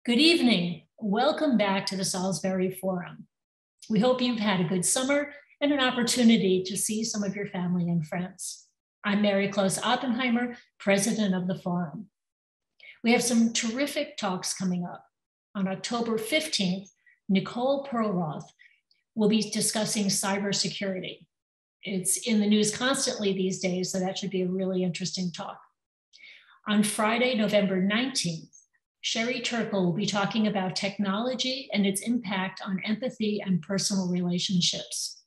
Good evening. Welcome back to the Salisbury Forum. We hope you've had a good summer and an opportunity to see some of your family and friends. I'm Mary Close Oppenheimer, president of the forum. We have some terrific talks coming up. On October 15th, Nicole Perlroth will be discussing cybersecurity. It's in the news constantly these days, so that should be a really interesting talk. On Friday, November 19th, Sherry Turkle will be talking about technology and its impact on empathy and personal relationships.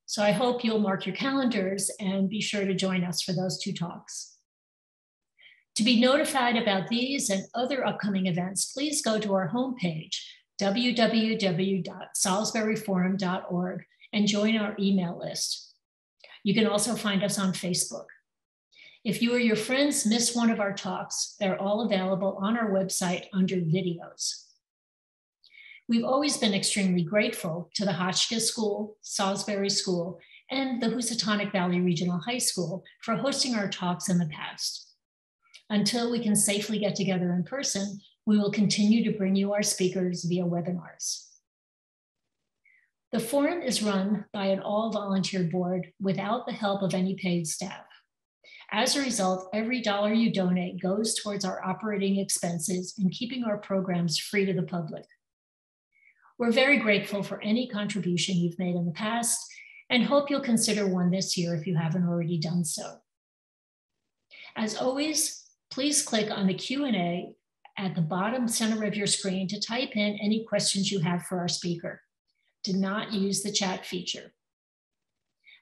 So I hope you'll mark your calendars and be sure to join us for those two talks. To be notified about these and other upcoming events, please go to our homepage, www.salisburyforum.org, and join our email list. You can also find us on Facebook. If you or your friends miss one of our talks, they're all available on our website under videos. We've always been extremely grateful to the Hotchkiss School, Salisbury School, and the Housatonic Valley Regional High School for hosting our talks in the past. Until we can safely get together in person, we will continue to bring you our speakers via webinars. The forum is run by an all-volunteer board without the help of any paid staff. As a result, every dollar you donate goes towards our operating expenses and keeping our programs free to the public. We're very grateful for any contribution you've made in the past and hope you'll consider one this year if you haven't already done so. As always, please click on the Q&A at the bottom center of your screen to type in any questions you have for our speaker. Do not use the chat feature.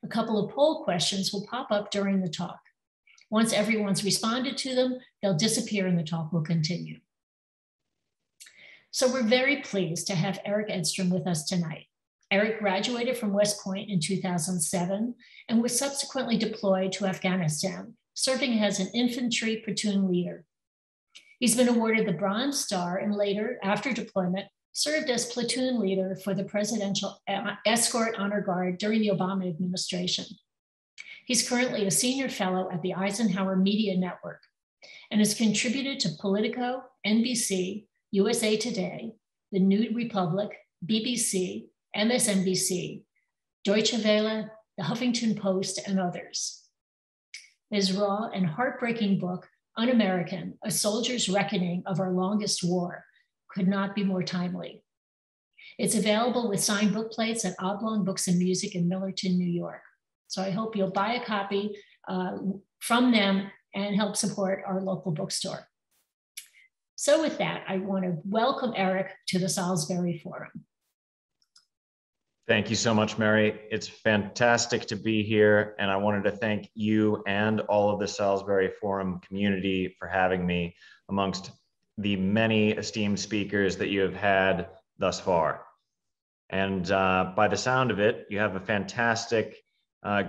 A couple of poll questions will pop up during the talk. Once everyone's responded to them, they'll disappear and the talk will continue. So we're very pleased to have Eric Edstrom with us tonight. Eric graduated from West Point in 2007 and was subsequently deployed to Afghanistan, serving as an infantry platoon leader. He's been awarded the Bronze Star and later, after deployment, served as platoon leader for the Presidential Escort Honor Guard during the Obama administration. He's currently a senior fellow at the Eisenhower Media Network and has contributed to Politico, NBC, USA Today, The New Republic, BBC, MSNBC, Deutsche Welle, The Huffington Post, and others. His raw and heartbreaking book, Un-American, A Soldier's Reckoning of Our Longest War, could not be more timely. It's available with signed book plates at Oblong Books and Music in Millerton, New York. So I hope you'll buy a copy from them and help support our local bookstore. So with that, I want to welcome Eric to the Salisbury Forum. Thank you so much, Mary. It's fantastic to be here. And I wanted to thank you and all of the Salisbury Forum community for having me amongst the many esteemed speakers that you have had thus far. And by the sound of it, you have a fantastic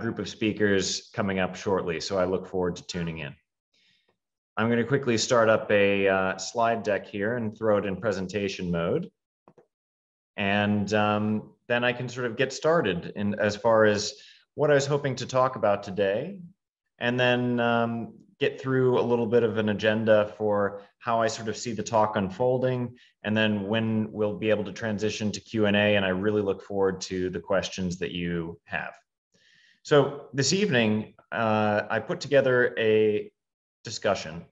group of speakers coming up shortly, so I look forward to tuning in. I'm going to quickly start up a slide deck here and throw it in presentation mode. And then I can sort of get started in as far as what I was hoping to talk about today, and then get through a little bit of an agenda for how I sort of see the talk unfolding, and then when we'll be able to transition to Q&A, and I really look forward to the questions that you have. So this evening, I put together a discussion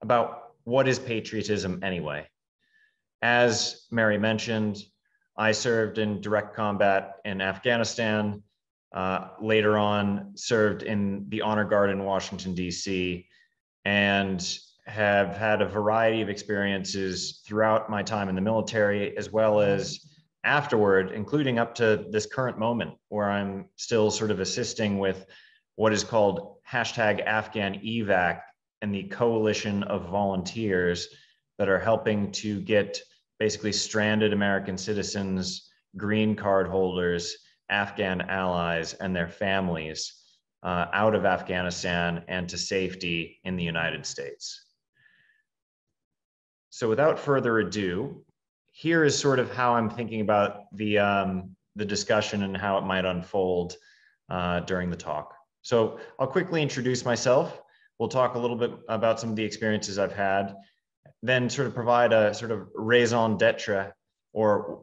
about what is patriotism anyway. As Mary mentioned, I served in direct combat in Afghanistan, later on served in the Honor Guard in Washington, D.C., and have had a variety of experiences throughout my time in the military, as well as afterward, including up to this current moment where I'm still sort of assisting with what is called #AfghanEvac and the coalition of volunteers that are helping to get basically stranded American citizens, green card holders, Afghan allies, and their families out of Afghanistan and to safety in the United States. So without further ado, here is sort of how I'm thinking about the discussion and how it might unfold during the talk. So I'll quickly introduce myself. We'll talk a little bit about some of the experiences I've had. then sort of provide a sort of raison d'etre, or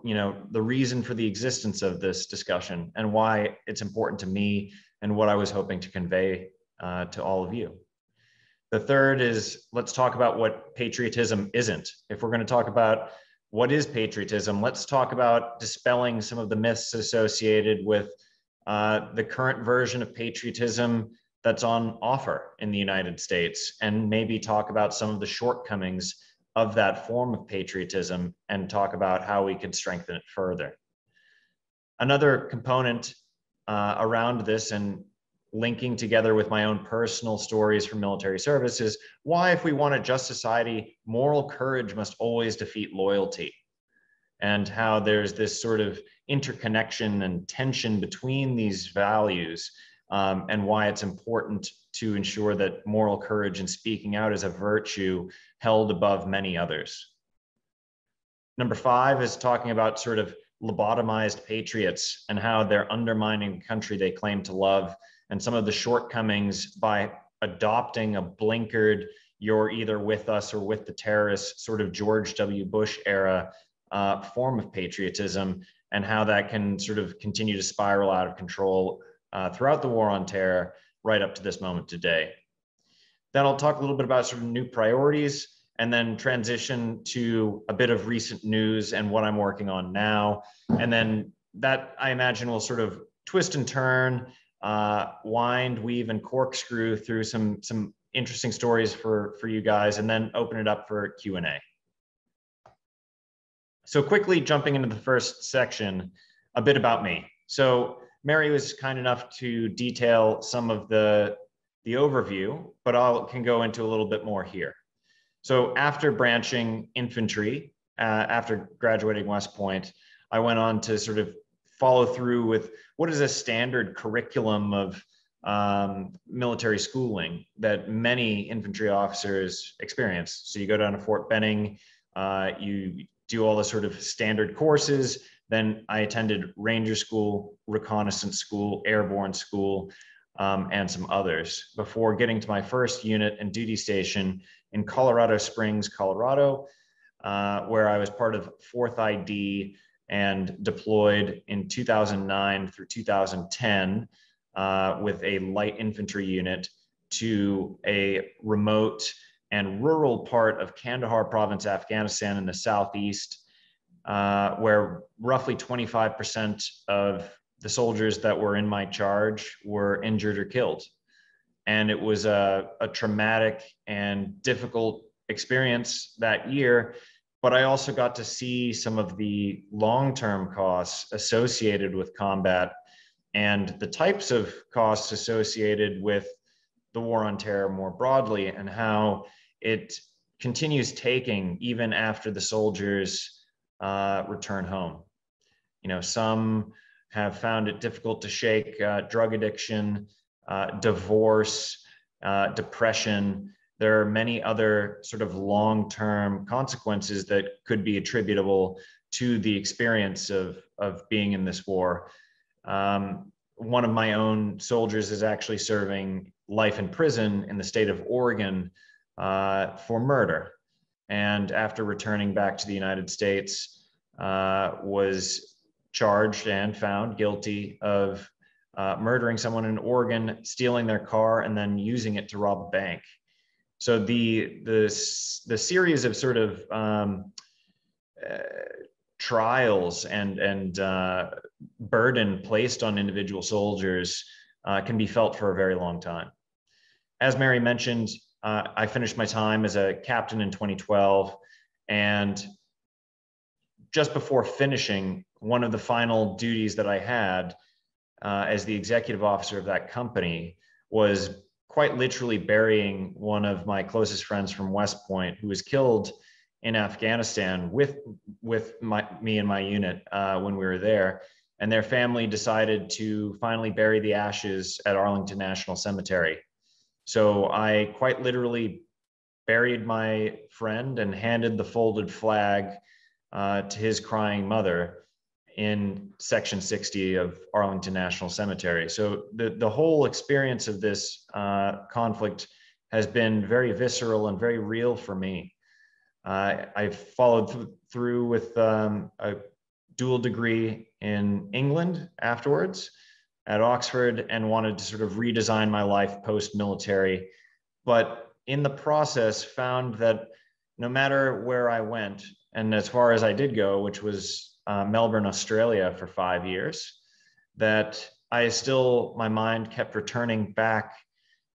the reason for the existence of this discussion and why it's important to me and what I was hoping to convey to all of you. The third is, let's talk about what patriotism isn't. If we're going to talk about what is patriotism, let's talk about dispelling some of the myths associated with the current version of patriotism that's on offer in the United States, and maybe talk about some of the shortcomings of that form of patriotism and talk about how we could strengthen it further. Another component around this, and linking together with my own personal stories from military service, is why, if we want a just society, moral courage must always defeat loyalty, and how there's this sort of interconnection and tension between these values, and why it's important to ensure that moral courage and speaking out is a virtue held above many others. Number 5 is talking about sort of lobotomized patriots and how they're undermining the country they claim to love, and some of the shortcomings by adopting a blinkered, you're either with us or with the terrorists, sort of George W. Bush era form of patriotism, and how that can sort of continue to spiral out of control throughout the war on terror, right up to this moment today. Then I'll talk a little bit about sort of new priorities, and then transition to a bit of recent news and what I'm working on now. And then that, I imagine, will sort of twist and turn, wind, weave, and corkscrew through some interesting stories for you guys, and then open it up for Q&A. So quickly jumping into the first section, a bit about me. So Mary was kind enough to detail some of the overview, but I can go into a little bit more here. So after branching infantry, after graduating West Point, I went on to sort of follow through with what is a standard curriculum of military schooling that many infantry officers experience. So you go down to Fort Benning, you do all the sort of standard courses. Then I attended Ranger School, Reconnaissance School, Airborne School, and some others before getting to my first unit and duty station in Colorado Springs, Colorado, where I was part of 4th ID and deployed in 2009 through 2010 with a light infantry unit to a remote and rural part of Kandahar province, Afghanistan, in the southeast, where roughly 25% of the soldiers that were in my charge were injured or killed. And it was a traumatic and difficult experience that year, but I also got to see some of the long-term costs associated with combat and the types of costs associated with the war on terror more broadly, and how it continues taking even after the soldiers return home. Some have found it difficult to shake drug addiction, divorce, depression. There are many other sort of long-term consequences that could be attributable to the experience of being in this war. One of my own soldiers is actually serving life in prison in the state of Oregon for murder. And after returning back to the United States, was charged and found guilty of murdering someone in Oregon, stealing their car, and then using it to rob a bank. So the series of sort of trials and burden placed on individual soldiers can be felt for a very long time. As Mary mentioned, I finished my time as a captain in 2012, and just before finishing, one of the final duties that I had as the executive officer of that company was quite literally burying one of my closest friends from West Point, who was killed in Afghanistan with me and my unit when we were there. And their family decided to finally bury the ashes at Arlington National Cemetery. So I quite literally buried my friend and handed the folded flag to his crying mother in Section 60 of Arlington National Cemetery. So the whole experience of this conflict has been very visceral and very real for me. I followed through with a dual degree in England afterwards at Oxford, and wanted to sort of redesign my life post-military. But in the process, found that no matter where I went, and as far as I did go, which was Melbourne, Australia for 5 years, that my mind kept returning back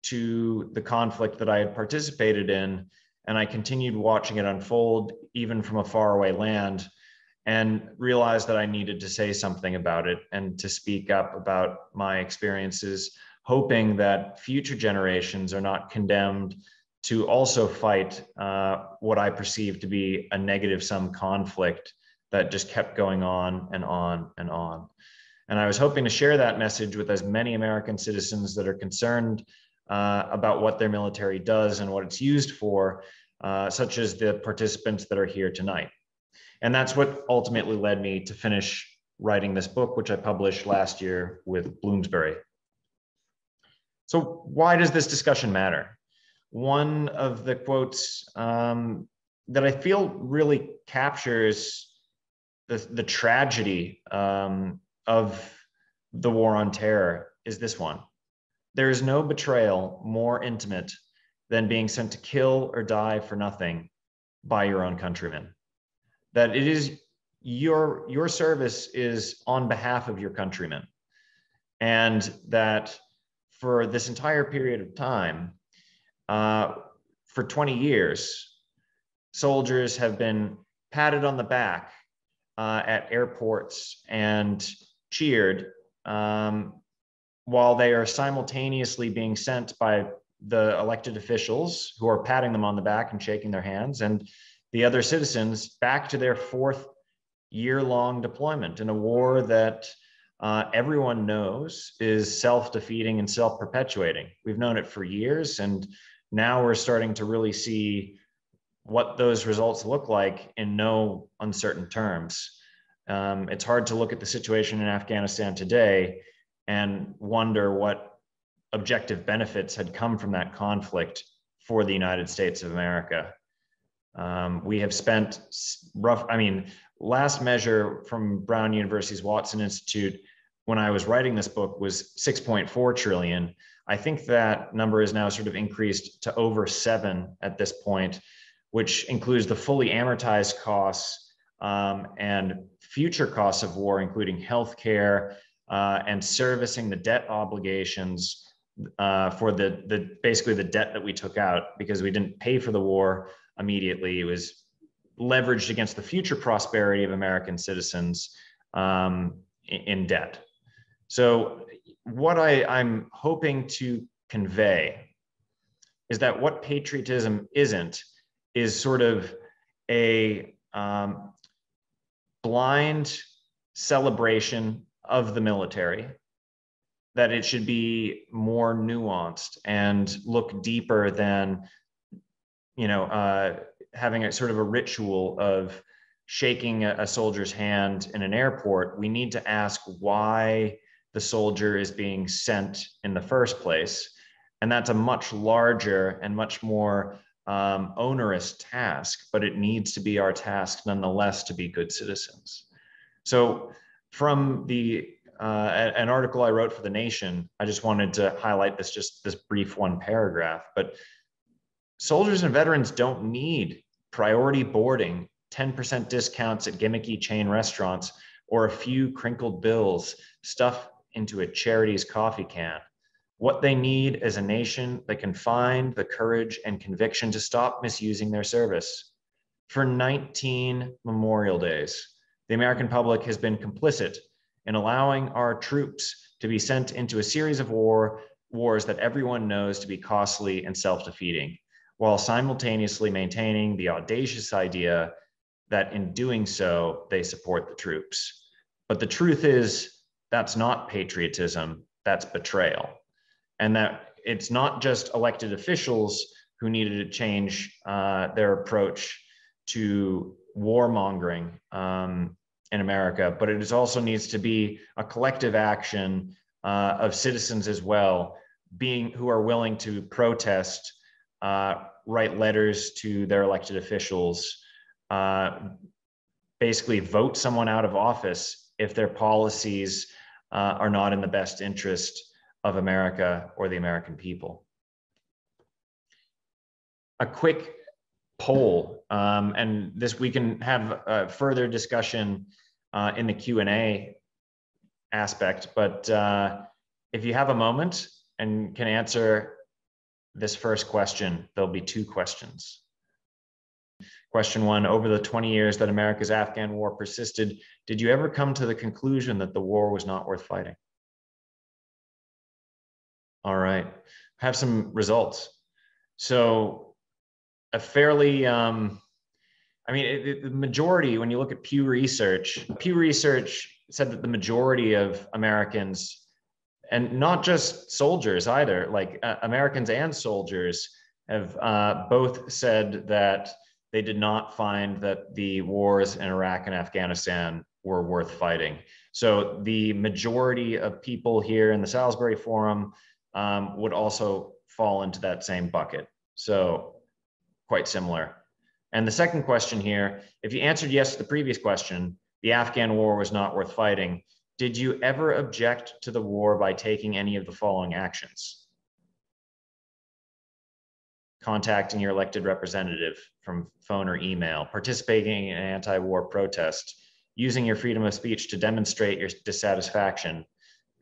to the conflict that I had participated in. And I continued watching it unfold, even from a faraway land, and realized that I needed to say something about it and to speak up about my experiences, hoping that future generations are not condemned to also fight what I perceived to be a negative-sum conflict that just kept going on and on and on. And I was hoping to share that message with as many American citizens that are concerned about what their military does and what it's used for, such as the participants that are here tonight. And that's what ultimately led me to finish writing this book, which I published last year with Bloomsbury. So why does this discussion matter? One of the quotes that I feel really captures the tragedy of the war on terror is this one. There is no betrayal more intimate than being sent to kill or die for nothing by your own countrymen. That it is your service is on behalf of your countrymen. And that for this entire period of time, for 20 years, soldiers have been patted on the back at airports and cheered while they are simultaneously being sent by the elected officials who are patting them on the back and shaking their hands, and the other citizens back to their 4th year-long deployment in a war that everyone knows is self-defeating and self-perpetuating. We've known it for years, and now we're starting to really see what those results look like in no uncertain terms. It's hard to look at the situation in Afghanistan today and wonder what objective benefits had come from that conflict for the United States of America. We have spent last measure from Brown University's Watson Institute when I was writing this book was 6.4 trillion. I think that number is now sort of increased to over 7 at this point, which includes the fully amortized costs and future costs of war, including healthcare and servicing the debt obligations for basically the debt that we took out because we didn't pay for the war immediately. It was leveraged against the future prosperity of American citizens in debt. So what I'm hoping to convey is that what patriotism isn't is sort of a blind celebration of the military, that it should be more nuanced and look deeper than, having a sort of a ritual of shaking a soldier's hand in an airport. We need to ask why the soldier is being sent in the first place. And that's a much larger and much more onerous task, but it needs to be our task nonetheless to be good citizens. So from an article I wrote for The Nation, I just wanted to highlight this brief one paragraph, but soldiers and veterans don't need priority boarding, 10% discounts at gimmicky chain restaurants, or a few crinkled bills stuffed into a charity's coffee can. What they need is a nation that can find the courage and conviction to stop misusing their service. For 19 Memorial Days, the American public has been complicit in allowing our troops to be sent into a series of wars that everyone knows to be costly and self-defeating, while simultaneously maintaining the audacious idea that in doing so, they support the troops. But the truth is, that's not patriotism, that's betrayal. And that it's not just elected officials who needed to change their approach to warmongering in America, but it also needs to be a collective action of citizens as well, who are willing to protest write letters to their elected officials, basically vote someone out of office if their policies are not in the best interest of America or the American people. A quick poll, and this we can have a further discussion in the Q&A aspect, but if you have a moment and can answer this first question, there'll be 2 questions. Question 1, over the 20 years that America's Afghan war persisted, did you ever come to the conclusion that the war was not worth fighting? All right, have some results. So a fairly, the majority, when you look at Pew Research said that the majority of Americans, and not just soldiers either, like Americans and soldiers have both said that they did not find that the wars in Iraq and Afghanistan were worth fighting. So the majority of people here in the Salisbury Forum would also fall into that same bucket. So quite similar. And the second question here, if you answered yes to the previous question, the Afghan war was not worth fighting, did you ever object to the war by taking any of the following actions? Contacting your elected representative from phone or email, participating in an anti-war protest, using your freedom of speech to demonstrate your dissatisfaction,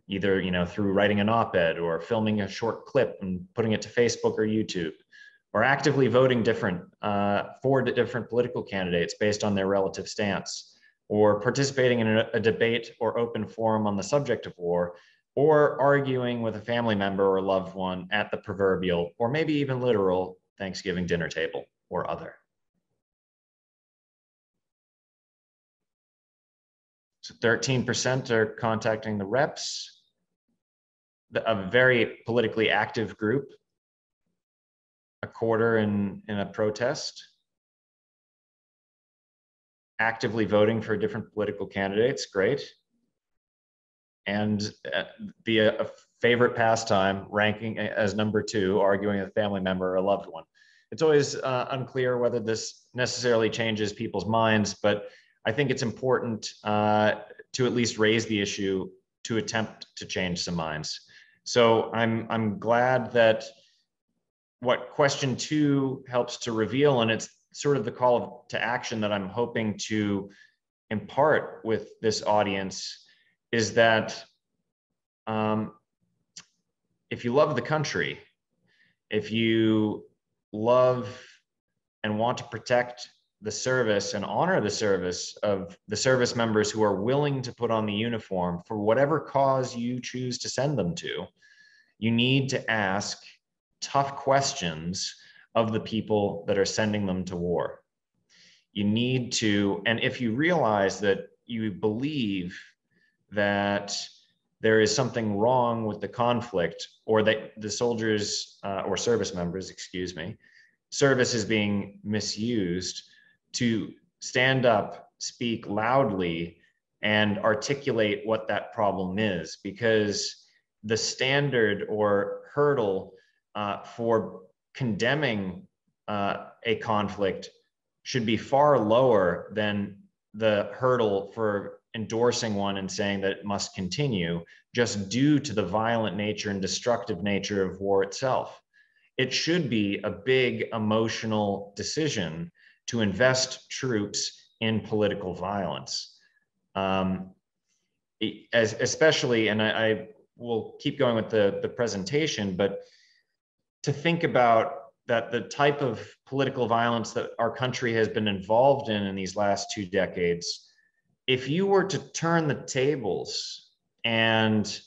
either through writing an op-ed or filming a short clip and putting it to Facebook or YouTube, or actively voting for different political candidates based on their relative stance, or participating in a debate or open forum on the subject of war, or arguing with a family member or loved one at the proverbial, or maybe even literal, Thanksgiving dinner table or other. So 13% are contacting the reps, a very politically active group, a quarter in a protest, actively voting for different political candidates, great. And a favorite pastime, ranking as number 2, arguing with a family member or a loved one. It's always unclear whether this necessarily changes people's minds, but I think it's important to at least raise the issue to attempt to change some minds. So I'm glad that what question 2 helps to reveal, and it's sort of the call to action that I'm hoping to impart with this audience, is that if you love the country, if you love and want to protect the service and honor the service of the service members who are willing to put on the uniform for whatever cause you choose to send them to, you need to ask tough questions of the people that are sending them to war. You need to, and if you realize that you believe that there is something wrong with the conflict, or that the soldiers or service members, service is being misused, to stand up, speak loudly, and articulate what that problem is, because the standard or hurdle for condemning a conflict should be far lower than the hurdle for endorsing one and saying that it must continue, just due to the violent nature and destructive nature of war itself. It should be a big emotional decision to invest troops in political violence. Especially, and I will keep going with the presentation, but to think about that the type of political violence that our country has been involved in these last 2 decades, if you were to turn the tables and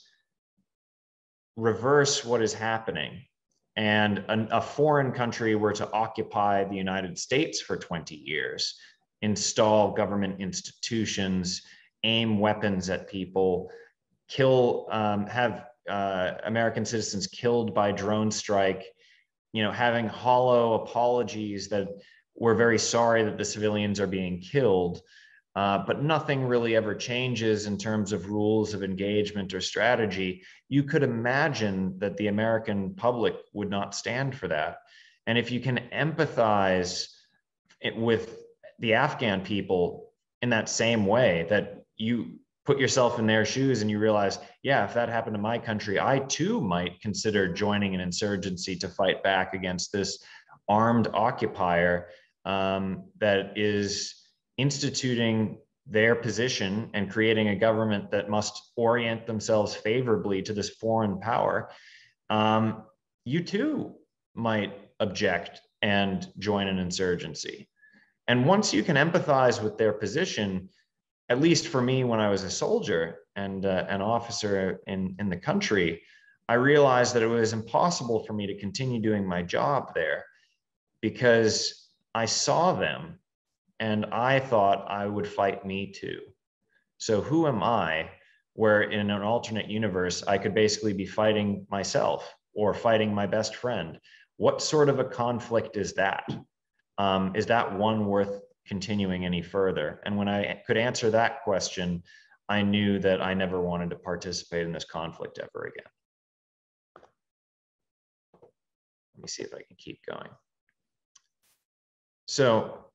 reverse what is happening, and a foreign country were to occupy the United States for 20 years, install government institutions, aim weapons at people, have American citizens killed by drone strike, having hollow apologies that we're very sorry that the civilians are being killed, but nothing really ever changes in terms of rules of engagement or strategy, you could imagine that the American public would not stand for that. And if you can empathize with the Afghan people in that same way, that you put yourself in their shoes and you realize, yeah, if that happened to my country, I too might consider joining an insurgency to fight back against this armed occupier that is instituting their position and creating a government that must orient themselves favorably to this foreign power. You too might object and join an insurgency. And once you can empathize with their position, at least for me, when I was a soldier and an officer in the country, I realized that it was impossible for me to continue doing my job there because I saw them and I thought I would fight me too. So who am I where in an alternate universe, I could basically be fighting myself or fighting my best friend? What sort of a conflict is that? Is that one worth continuing any further? And when I could answer that question, I knew that I never wanted to participate in this conflict ever again. Let me see if I can keep going. So,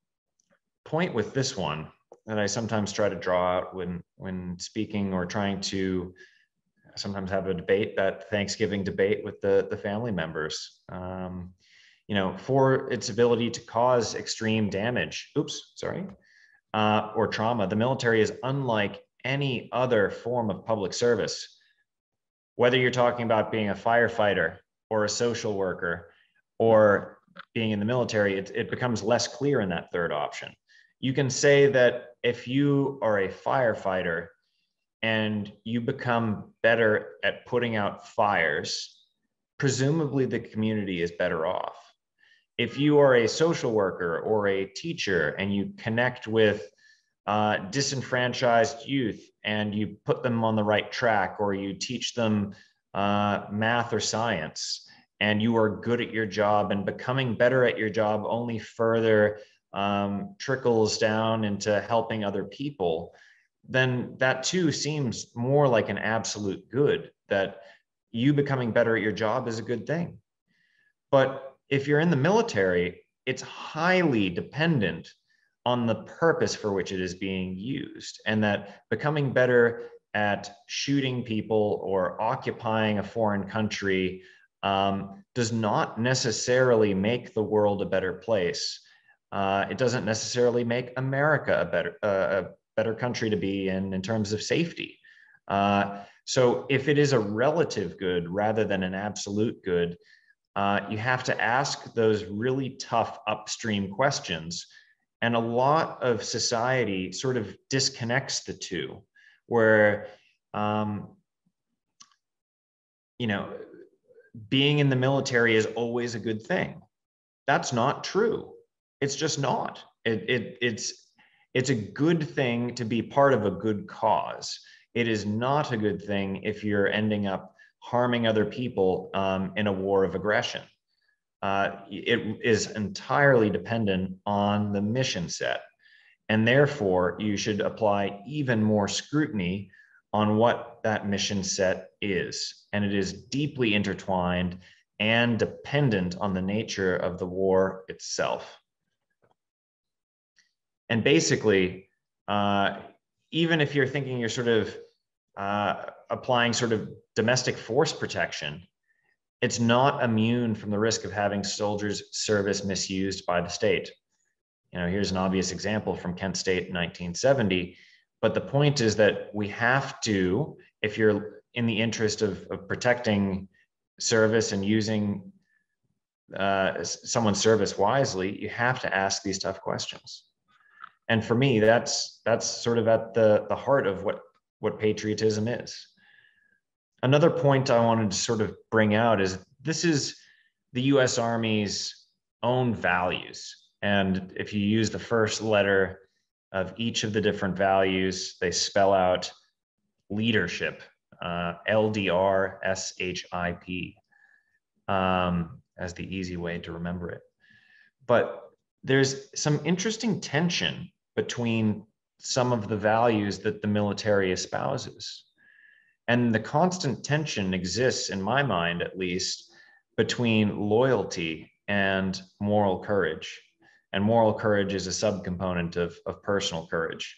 point with this one that I sometimes try to draw out when speaking or trying to sometimes have a debate, that Thanksgiving debate with the family members. You know, for its ability to cause extreme damage, or trauma, the military is unlike any other form of public service. Whether you're talking about being a firefighter or a social worker or being in the military, it becomes less clear in that third option. You can say that if you are a firefighter and you become better at putting out fires, presumably the community is better off. If you are a social worker or a teacher and you connect with disenfranchised youth and you put them on the right track, or you teach them math or science, and you are good at your job, and becoming better at your job only further trickles down into helping other people, then that too seems more like an absolute good, that you becoming better at your job is a good thing. But if you're in the military, it's highly dependent on the purpose for which it is being used, and that becoming better at shooting people or occupying a foreign country does not necessarily make the world a better place. It doesn't necessarily make America a better country to be in terms of safety. So if it is a relative good rather than an absolute good, you have to ask those really tough upstream questions. And a lot of society sort of disconnects the two, where, being in the military is always a good thing. That's not true. It's just not. It's a good thing to be part of a good cause. It is not a good thing if you're ending up harming other people in a war of aggression. It is entirely dependent on the mission set. And therefore, you should apply even more scrutiny on what that mission set is. And it is deeply intertwined and dependent on the nature of the war itself. And basically, even if you're thinking you're sort of applying sort of domestic force protection, it's not immune from the risk of having soldiers' service misused by the state. Here's an obvious example from Kent State in 1970. But the point is that we have to, if you're in the interest of protecting service and using someone's service wisely, you have to ask these tough questions. And for me, that's sort of at the heart of what patriotism is. Another point I wanted to sort of bring out is this is the US Army's own values. And if you use the first letter of each of the different values, they spell out leadership, LDRSHIP, as the easy way to remember it. But there's some interesting tension between some of the values that the military espouses. And the constant tension exists, in my mind at least, between loyalty and moral courage. And moral courage is a subcomponent of personal courage,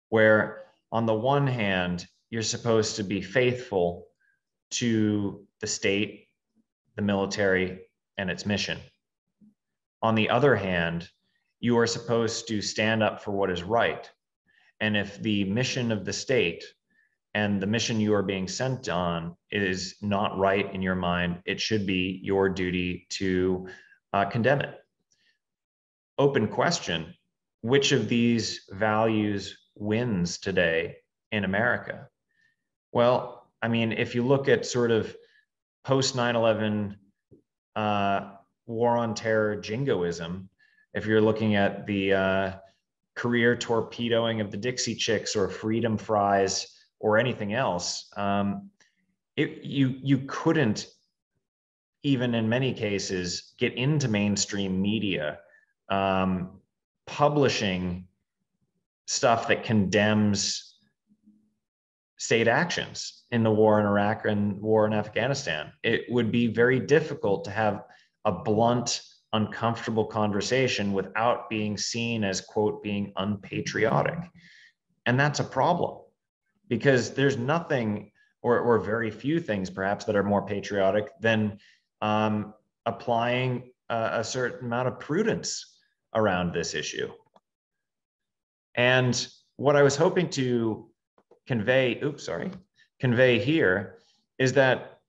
where on the one hand, you're supposed to be faithful to the state, the military, and its mission. On the other hand, you are supposed to stand up for what is right. And if the mission of the state and the mission you are being sent on is not right in your mind, it should be your duty to condemn it. Open question, which of these values wins today in America? Well, I mean, if you look at sort of post 9/11 war on terror jingoism, if you're looking at the career torpedoing of the Dixie Chicks or freedom fries or anything else, you couldn't even in many cases get into mainstream media publishing stuff that condemns state actions in the war in Iraq and war in Afghanistan. It would be very difficult to have a blunt, uncomfortable conversation without being seen as, quote, being unpatriotic. And that's a problem, because there's nothing, or very few things perhaps, that are more patriotic than applying a certain amount of prudence around this issue. And what I was hoping to convey here is that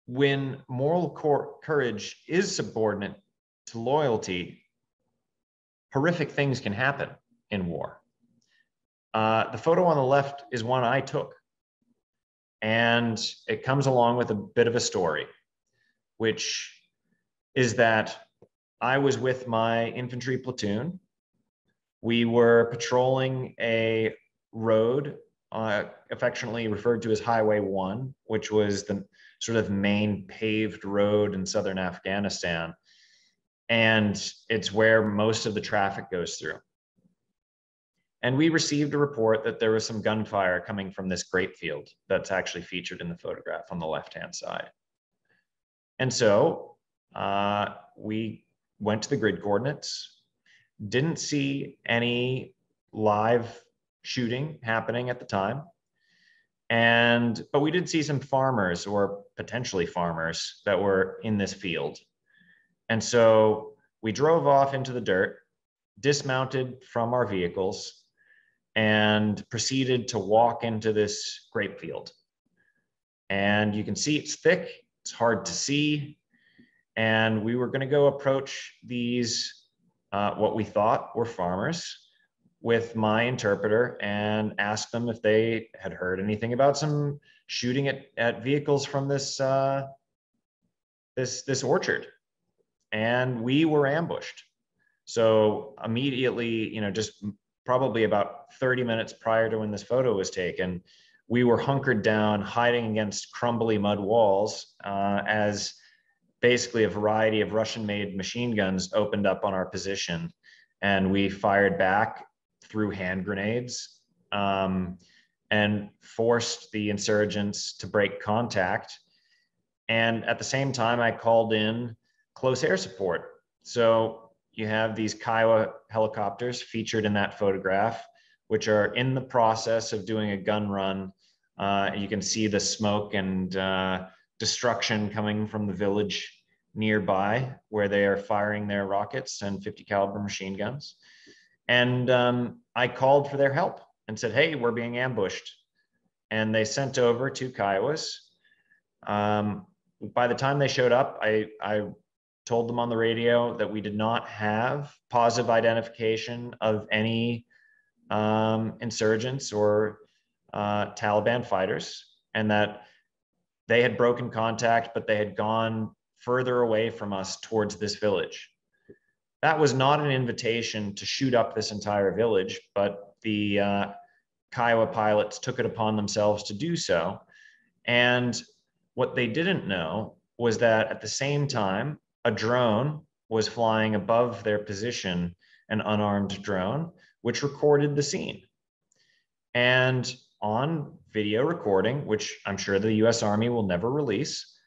when moral courage is subordinate to loyalty, horrific things can happen in war. The photo on the left is one I took, and it comes along with a bit of a story, which is that I was with my infantry platoon. We were patrolling a road affectionately referred to as Highway 1, which was the sort of main paved road in southern Afghanistan. And it's where most of the traffic goes through. And we received a report that there was some gunfire coming from this grape field that's actually featured in the photograph on the left-hand side. And so we went to the grid coordinates, didn't see any live shooting happening at the time. But we did see some farmers, or potentially farmers, that were in this field. And so we drove off into the dirt, dismounted from our vehicles, and proceeded to walk into this grape field. And you can see it's thick, it's hard to see. And we were going to go approach these, what we thought were farmers, with my interpreter and ask them if they had heard anything about some shooting at vehicles from this this orchard. And we were ambushed. So immediately, just probably about 30 minutes prior to when this photo was taken, we were hunkered down, hiding against crumbly mud walls, as basically a variety of Russian-made machine guns opened up on our position. And we fired back through hand grenades and forced the insurgents to break contact. And at the same time, I called in close air support. So you have these Kiowa helicopters featured in that photograph, which are in the process of doing a gun run. You can see the smoke and destruction coming from the village nearby, where they are firing their rockets and 50 caliber machine guns. And I called for their help and said, hey, we're being ambushed. And they sent over 2 Kiowas. By the time they showed up, I told them on the radio that we did not have positive identification of any insurgents or Taliban fighters, and that they had broken contact, but they had gone further away from us towards this village. That was not an invitation to shoot up this entire village, but the Kiowa pilots took it upon themselves to do so. And what they didn't know was that at the same time, a drone was flying above their position, an unarmed drone, which recorded the scene. And on video recording, which I'm sure the US Army will never release,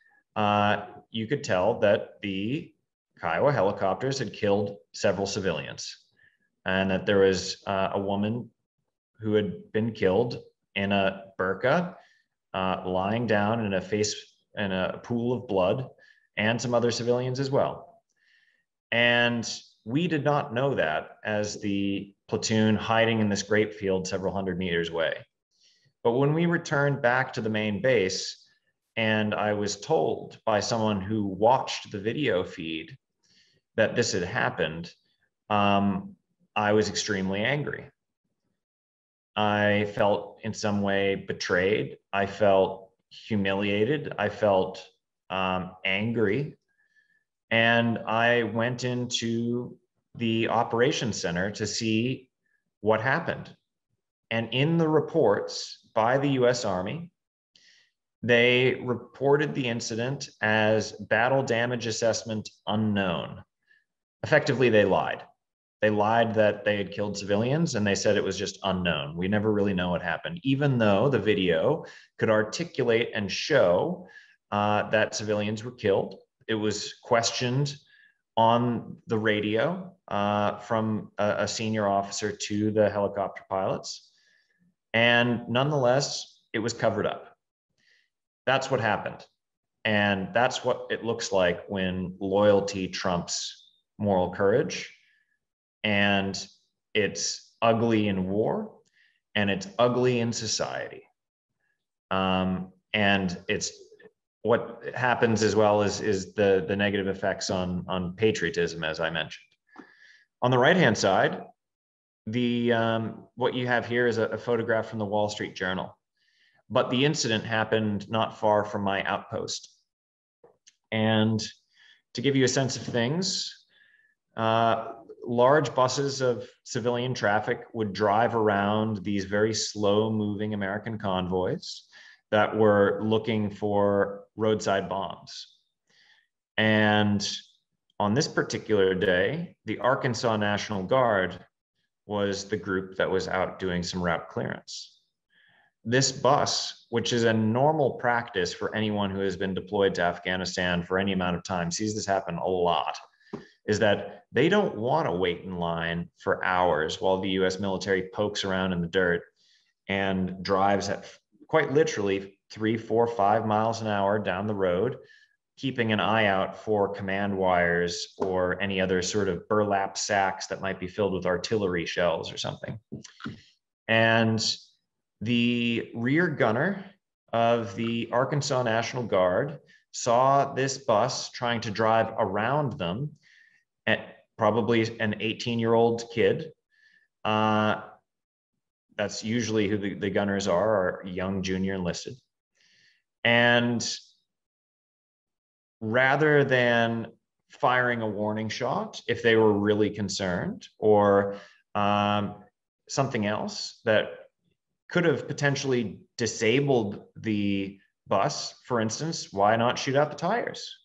you could tell that the Kiowa helicopters had killed several civilians, and that there was a woman who had been killed in a burqa, lying down in a pool of blood, and some other civilians as well. And we did not know that as the platoon hiding in this grape field several hundred meters away. But when we returned back to the main base, and I was told by someone who watched the video feed that this had happened, I was extremely angry. I felt in some way betrayed. I felt humiliated. I felt angry. And I went into the operations center to see what happened. And in the reports by the US Army, they reported the incident as battle damage assessment unknown. Effectively, they lied. They lied that they had killed civilians, and they said it was just unknown. We never really know what happened, even though the video could articulate and show that civilians were killed. It was questioned on the radio from a senior officer to the helicopter pilots. And nonetheless, it was covered up. That's what happened. And that's what it looks like when loyalty trumps moral courage. And it's ugly in war, and it's ugly in society. And it's what happens as well is the negative effects on patriotism, as I mentioned. On the right-hand side, what you have here is a photograph from the Wall Street Journal. But the incident happened not far from my outpost. And to give you a sense of things, large buses of civilian traffic would drive around these very slow-moving American convoys that were looking for roadside bombs. And on this particular day, the Arkansas National Guard was the group that was out doing some route clearance. This bus, which is a normal practice for anyone who has been deployed to Afghanistan for any amount of time, sees this happen a lot, is that they don't want to wait in line for hours while the US military pokes around in the dirt and drives at quite literally 3, 4, 5 miles an hour down the road, keeping an eye out for command wires or any other sort of burlap sacks that might be filled with artillery shells or something. And the rear gunner of the Arkansas National Guard saw this bus trying to drive around them, at probably an 18-year-old kid. That's usually who the gunners are young junior enlisted. And rather than firing a warning shot, if they were really concerned, or something else that could have potentially disabled the bus, for instance, why not shoot out the tires?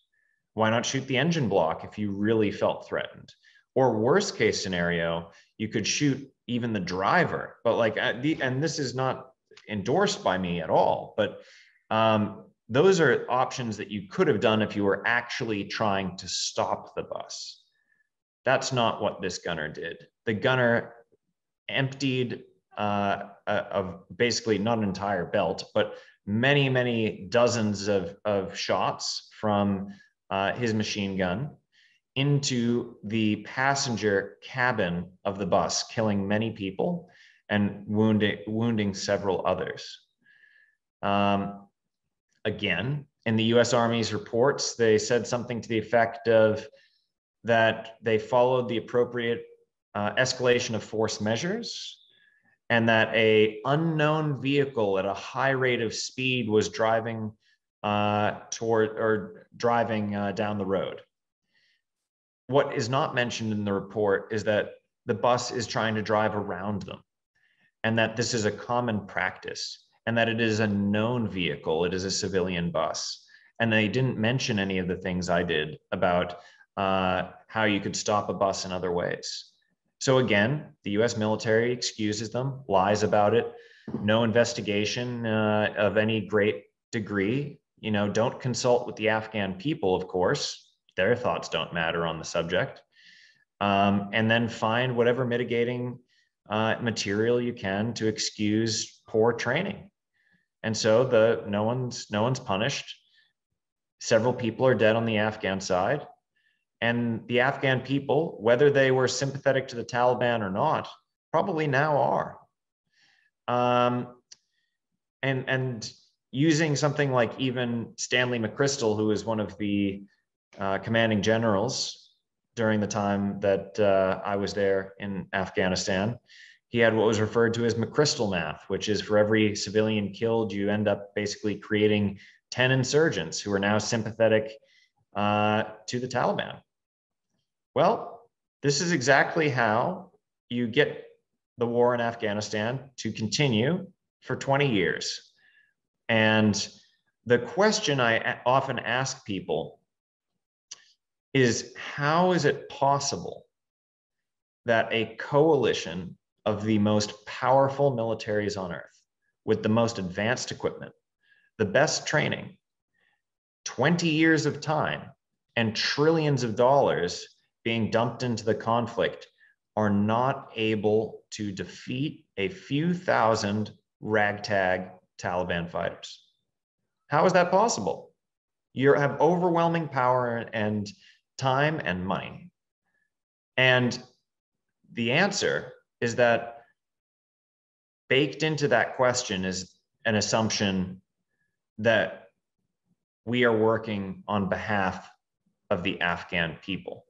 Why not shoot the engine block if you really felt threatened? Or worst case scenario, you could shoot even the driver. But like, and this is not endorsed by me at all, but those are options that you could have done if you were actually trying to stop the bus. That's not what this gunner did. The gunner emptied of basically not an entire belt, but many, many dozens of shots from his machine gun into the passenger cabin of the bus, killing many people and wounding several others. Again, in the US Army's reports, they said something to the effect of that they followed the appropriate escalation of force measures, and that an unknown vehicle at a high rate of speed was driving down the road. What is not mentioned in the report is that the bus is trying to drive around them, and that this is a common practice, and that it is a known vehicle. It is a civilian bus. And they didn't mention any of the things I did about how you could stop a bus in other ways. So again, the US military excuses them, lies about it, no investigation of any great degree. don't consult with the Afghan people, of course. Their thoughts don't matter on the subject. And then find whatever mitigating material you can to excuse poor training. And so no one's punished. Several people are dead on the Afghan side. And the Afghan people, whether they were sympathetic to the Taliban or not, probably now are. And using something like even Stanley McChrystal, who is one of the commanding generals during the time that I was there in Afghanistan, he had what was referred to as McChrystal math, which is for every civilian killed, you end up basically creating 10 insurgents who are now sympathetic to the Taliban. Well, this is exactly how you get the war in Afghanistan to continue for 20 years. And the question I often ask people is, how is it possible that a coalition of the most powerful militaries on earth, with the most advanced equipment, the best training, 20 years of time, and trillions of dollars being dumped into the conflict, are not able to defeat a few thousand ragtag Taliban fighters? How is that possible? You have overwhelming power and time and money. And the answer is that baked into that question is an assumption that we are working on behalf of the Afghan people,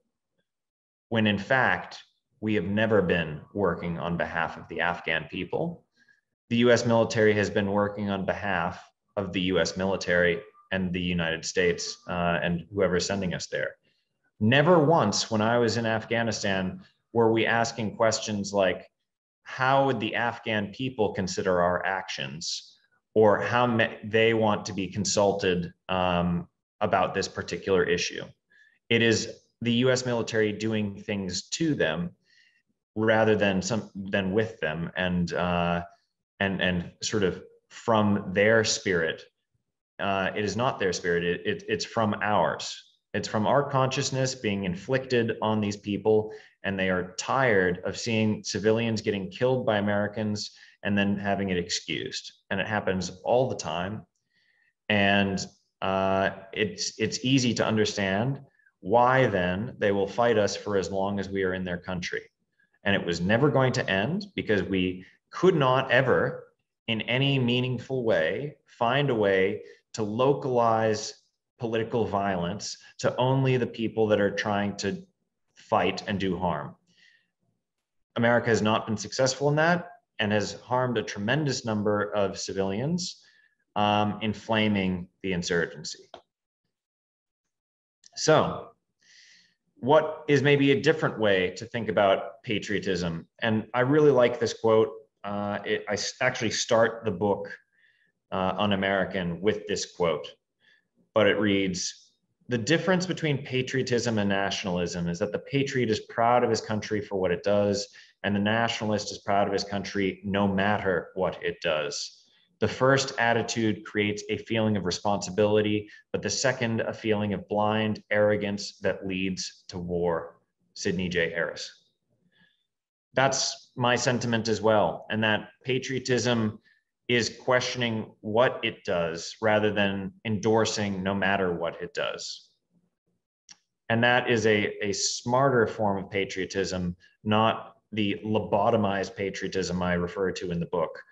when in fact, we have never been working on behalf of the Afghan people. The US military has been working on behalf of the US military and the United States and whoever's sending us there. Never once when I was in Afghanistan were we asking questions like, how would the Afghan people consider our actions, or how they want to be consulted about this particular issue. It is the US military doing things to them rather than with them, and sort of from their spirit. It is not their spirit, it's from ours. It's from our consciousness being inflicted on these people, and they are tired of seeing civilians getting killed by Americans and then having it excused. And it happens all the time. And it's easy to understand why then they will fight us for as long as we are in their country. And it was never going to end, because we could not ever, in any meaningful way, find a way to localize political violence to only the people that are trying to fight and do harm. America has not been successful in that, and has harmed a tremendous number of civilians, inflaming the insurgency. So, what is maybe a different way to think about patriotism? And I really like this quote. I actually start the book Un-American with this quote, but it reads, "The difference between patriotism and nationalism is that the patriot is proud of his country for what it does, and the nationalist is proud of his country no matter what it does. The first attitude creates a feeling of responsibility, but the second, a feeling of blind arrogance that leads to war." Sidney J. Harris. That's my sentiment as well, and that patriotism is questioning what it does rather than endorsing no matter what it does. And that is a smarter form of patriotism, not the lobotomized patriotism I refer to in the book,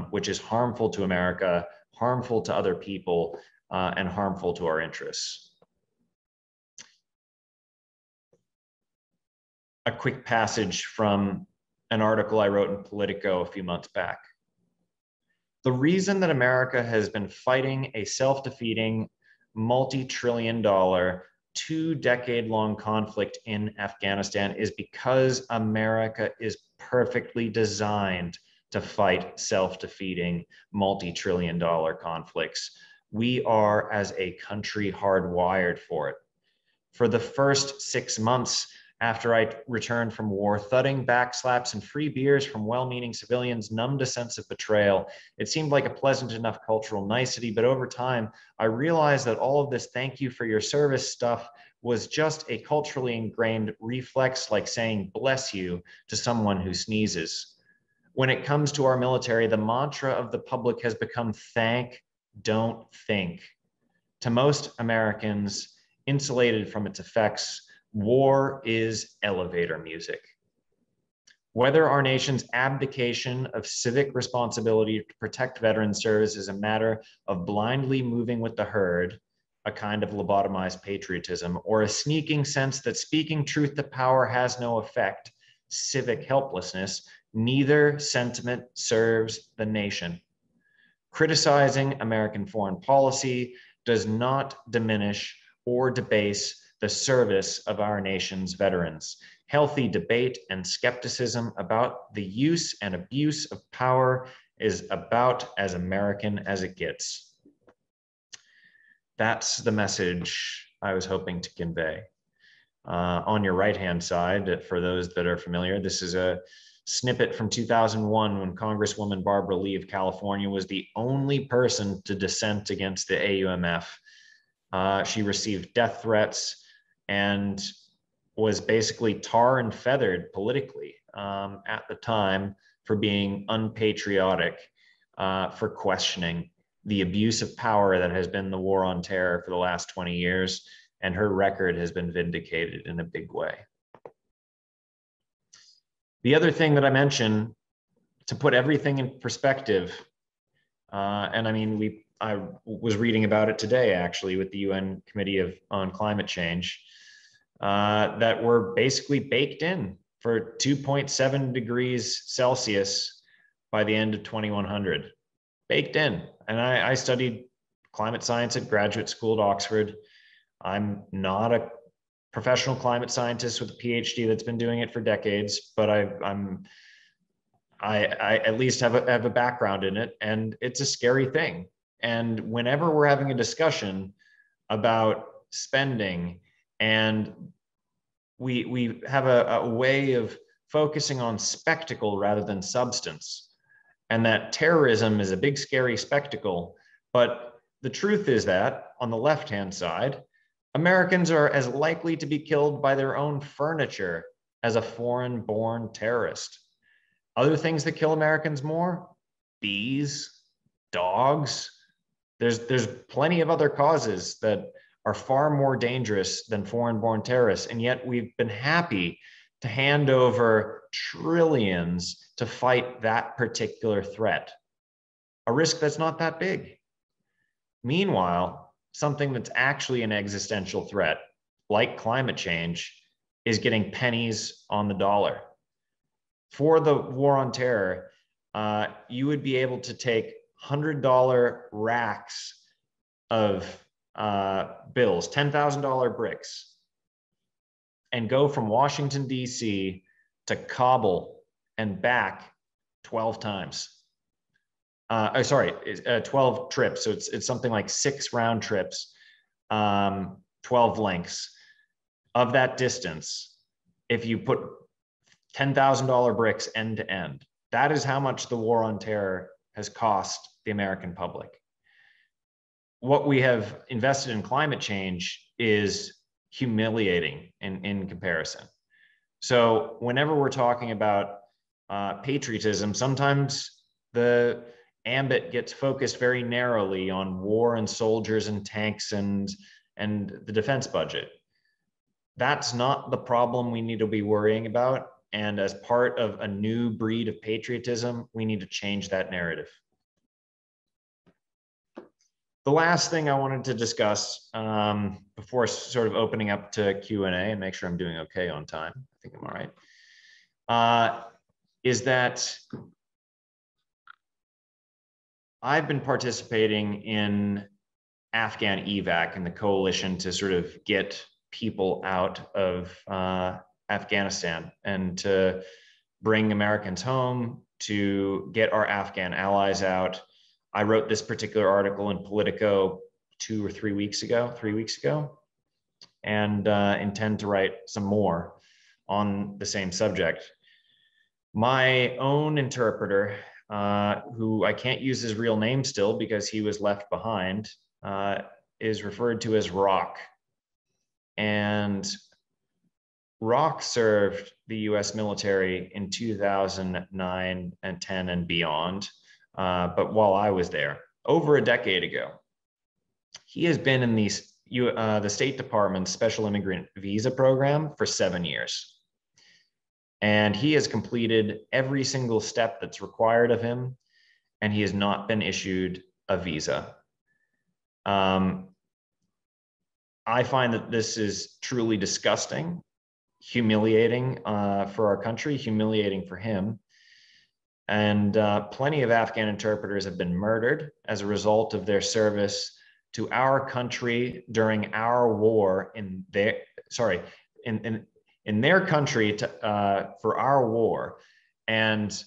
which is harmful to America, harmful to other people, and harmful to our interests. A quick passage from an article I wrote in Politico a few months back. "The reason that America has been fighting a self-defeating, multi-trillion-dollar, 2-decade-long conflict in Afghanistan is because America is perfectly designed to fight self-defeating, multi-trillion-dollar conflicts. We are, as a country, hardwired for it. For the first 6 months, After I returned from war, thudding, backslaps, and free beers from well-meaning civilians numbed a sense of betrayal. It seemed like a pleasant enough cultural nicety, but over time, I realized that all of this thank you for your service stuff was just a culturally ingrained reflex, like saying bless you to someone who sneezes. When it comes to our military, the mantra of the public has become thank, don't think. To most Americans, insulated from its effects, war is elevator music. Whether our nation's abdication of civic responsibility to protect veteran service is a matter of blindly moving with the herd, a kind of lobotomized patriotism, or a sneaking sense that speaking truth to power has no effect, civic helplessness, neither sentiment serves the nation. Criticizing American foreign policy does not diminish or debase the service of our nation's veterans. Healthy debate and skepticism about the use and abuse of power is about as American as it gets. That's the message I was hoping to convey. On your right-hand side, for those that are familiar, this is a snippet from 2001 when Congresswoman Barbara Lee of California was the only person to dissent against the AUMF. She received death threats and was basically tar and feathered politically at the time for being unpatriotic, for questioning the abuse of power that has been the war on terror for the last 20 years, and her record has been vindicated in a big way. The other thing that I mentioned, to put everything in perspective, and I mean, I was reading about it today, actually, with the UN Committee on Climate Change, that we're basically baked in for 2.7 degrees Celsius by the end of 2100. Baked in. And I studied climate science at graduate school at Oxford. I'm not a professional climate scientist with a PhD that's been doing it for decades, but I at least have a background in it, and it's a scary thing. And whenever we're having a discussion about spending, and we have a way of focusing on spectacle rather than substance, and that terrorism is a big scary spectacle, but the truth is that on the left-hand side, Americans are as likely to be killed by their own furniture as a foreign-born terrorist. Other things that kill Americans more: bees, dogs. There's plenty of other causes that are far more dangerous than foreign-born terrorists, and yet we've been happy to hand over trillions to fight that particular threat, a risk that's not that big. Meanwhile, something that's actually an existential threat, like climate change, is getting pennies on the dollar. For the war on terror, you would be able to take $100 racks of bills, $10,000 bricks, and go from Washington, D.C. to Kabul and back 12 times. 12 trips. So it's something like 6 round trips, 12 lengths. Of that distance, if you put $10,000 bricks end to end, that is how much the war on terror has cost the American public. What we have invested in climate change is humiliating in comparison. So whenever we're talking about patriotism, sometimes the ambit gets focused very narrowly on war and soldiers and tanks and the defense budget. That's not the problem we need to be worrying about. And as part of a new breed of patriotism, we need to change that narrative. The last thing I wanted to discuss before sort of opening up to Q&A and make sure I'm doing okay on time, I think I'm all right, is that I've been participating in Afghan evac and the coalition to sort of get people out of Afghanistan and to bring Americans home, to get our Afghan allies out. I wrote this particular article in Politico 3 weeks ago, and intend to write some more. on the same subject. My own interpreter, who I can't use his real name still because he was left behind, is referred to as Rock. And Rock served the US military in 2009 and 10 and beyond, but while I was there, over a decade ago. He has been in the State Department's Special Immigrant Visa Program for 7 years. And he has completed every single step that's required of him, and he has not been issued a visa. I find that this is truly disgusting, humiliating for our country, humiliating for him. And plenty of Afghan interpreters have been murdered as a result of their service to our country during our war in their, in their country for our war. And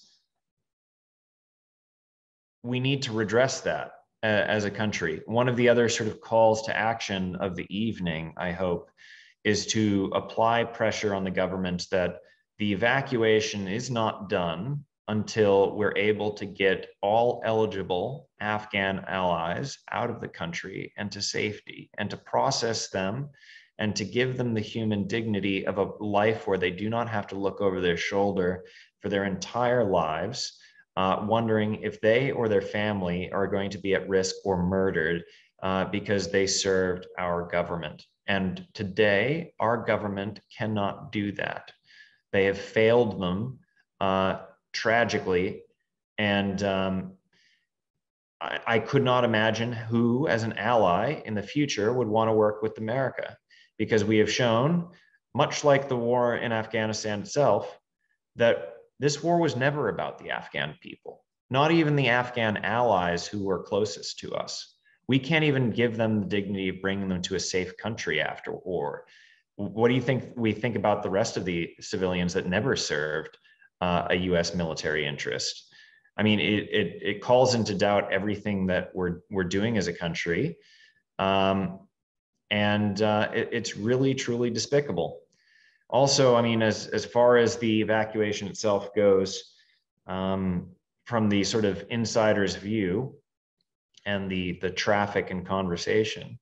we need to redress that as a country. One of the other sort of calls to action of the evening, I hope, is to apply pressure on the government that the evacuation is not done until we're able to get all eligible Afghan allies out of the country and to safety, and to process them and to give them the human dignity of a life where they do not have to look over their shoulder for their entire lives, wondering if they or their family are going to be at risk or murdered because they served our government. And today, our government cannot do that. They have failed them tragically. And I could not imagine who, as an ally in the future, would want to work with America, because we have shown, much like the war in Afghanistan itself, that this war was never about the Afghan people, not even the Afghan allies who were closest to us. We can't even give them the dignity of bringing them to a safe country after war. What do you think we think about the rest of the civilians that never served a US military interest? I mean, it calls into doubt everything that we're doing as a country. It's really, truly despicable. Also, I mean, as far as the evacuation itself goes, from the sort of insider's view and the traffic and conversation,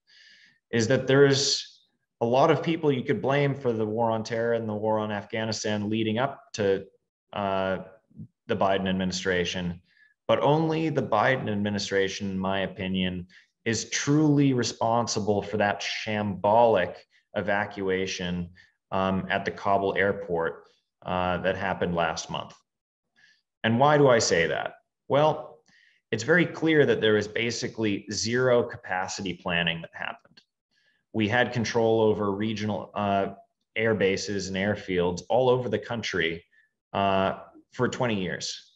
is that there's a lot of people you could blame for the war on terror and the war on Afghanistan leading up to the Biden administration, but only the Biden administration, in my opinion, is truly responsible for that shambolic evacuation at the Kabul airport that happened last month. And why do I say that? Well, it's very clear that there was basically zero capacity planning that happened. We had control over regional air bases and airfields all over the country for 20 years.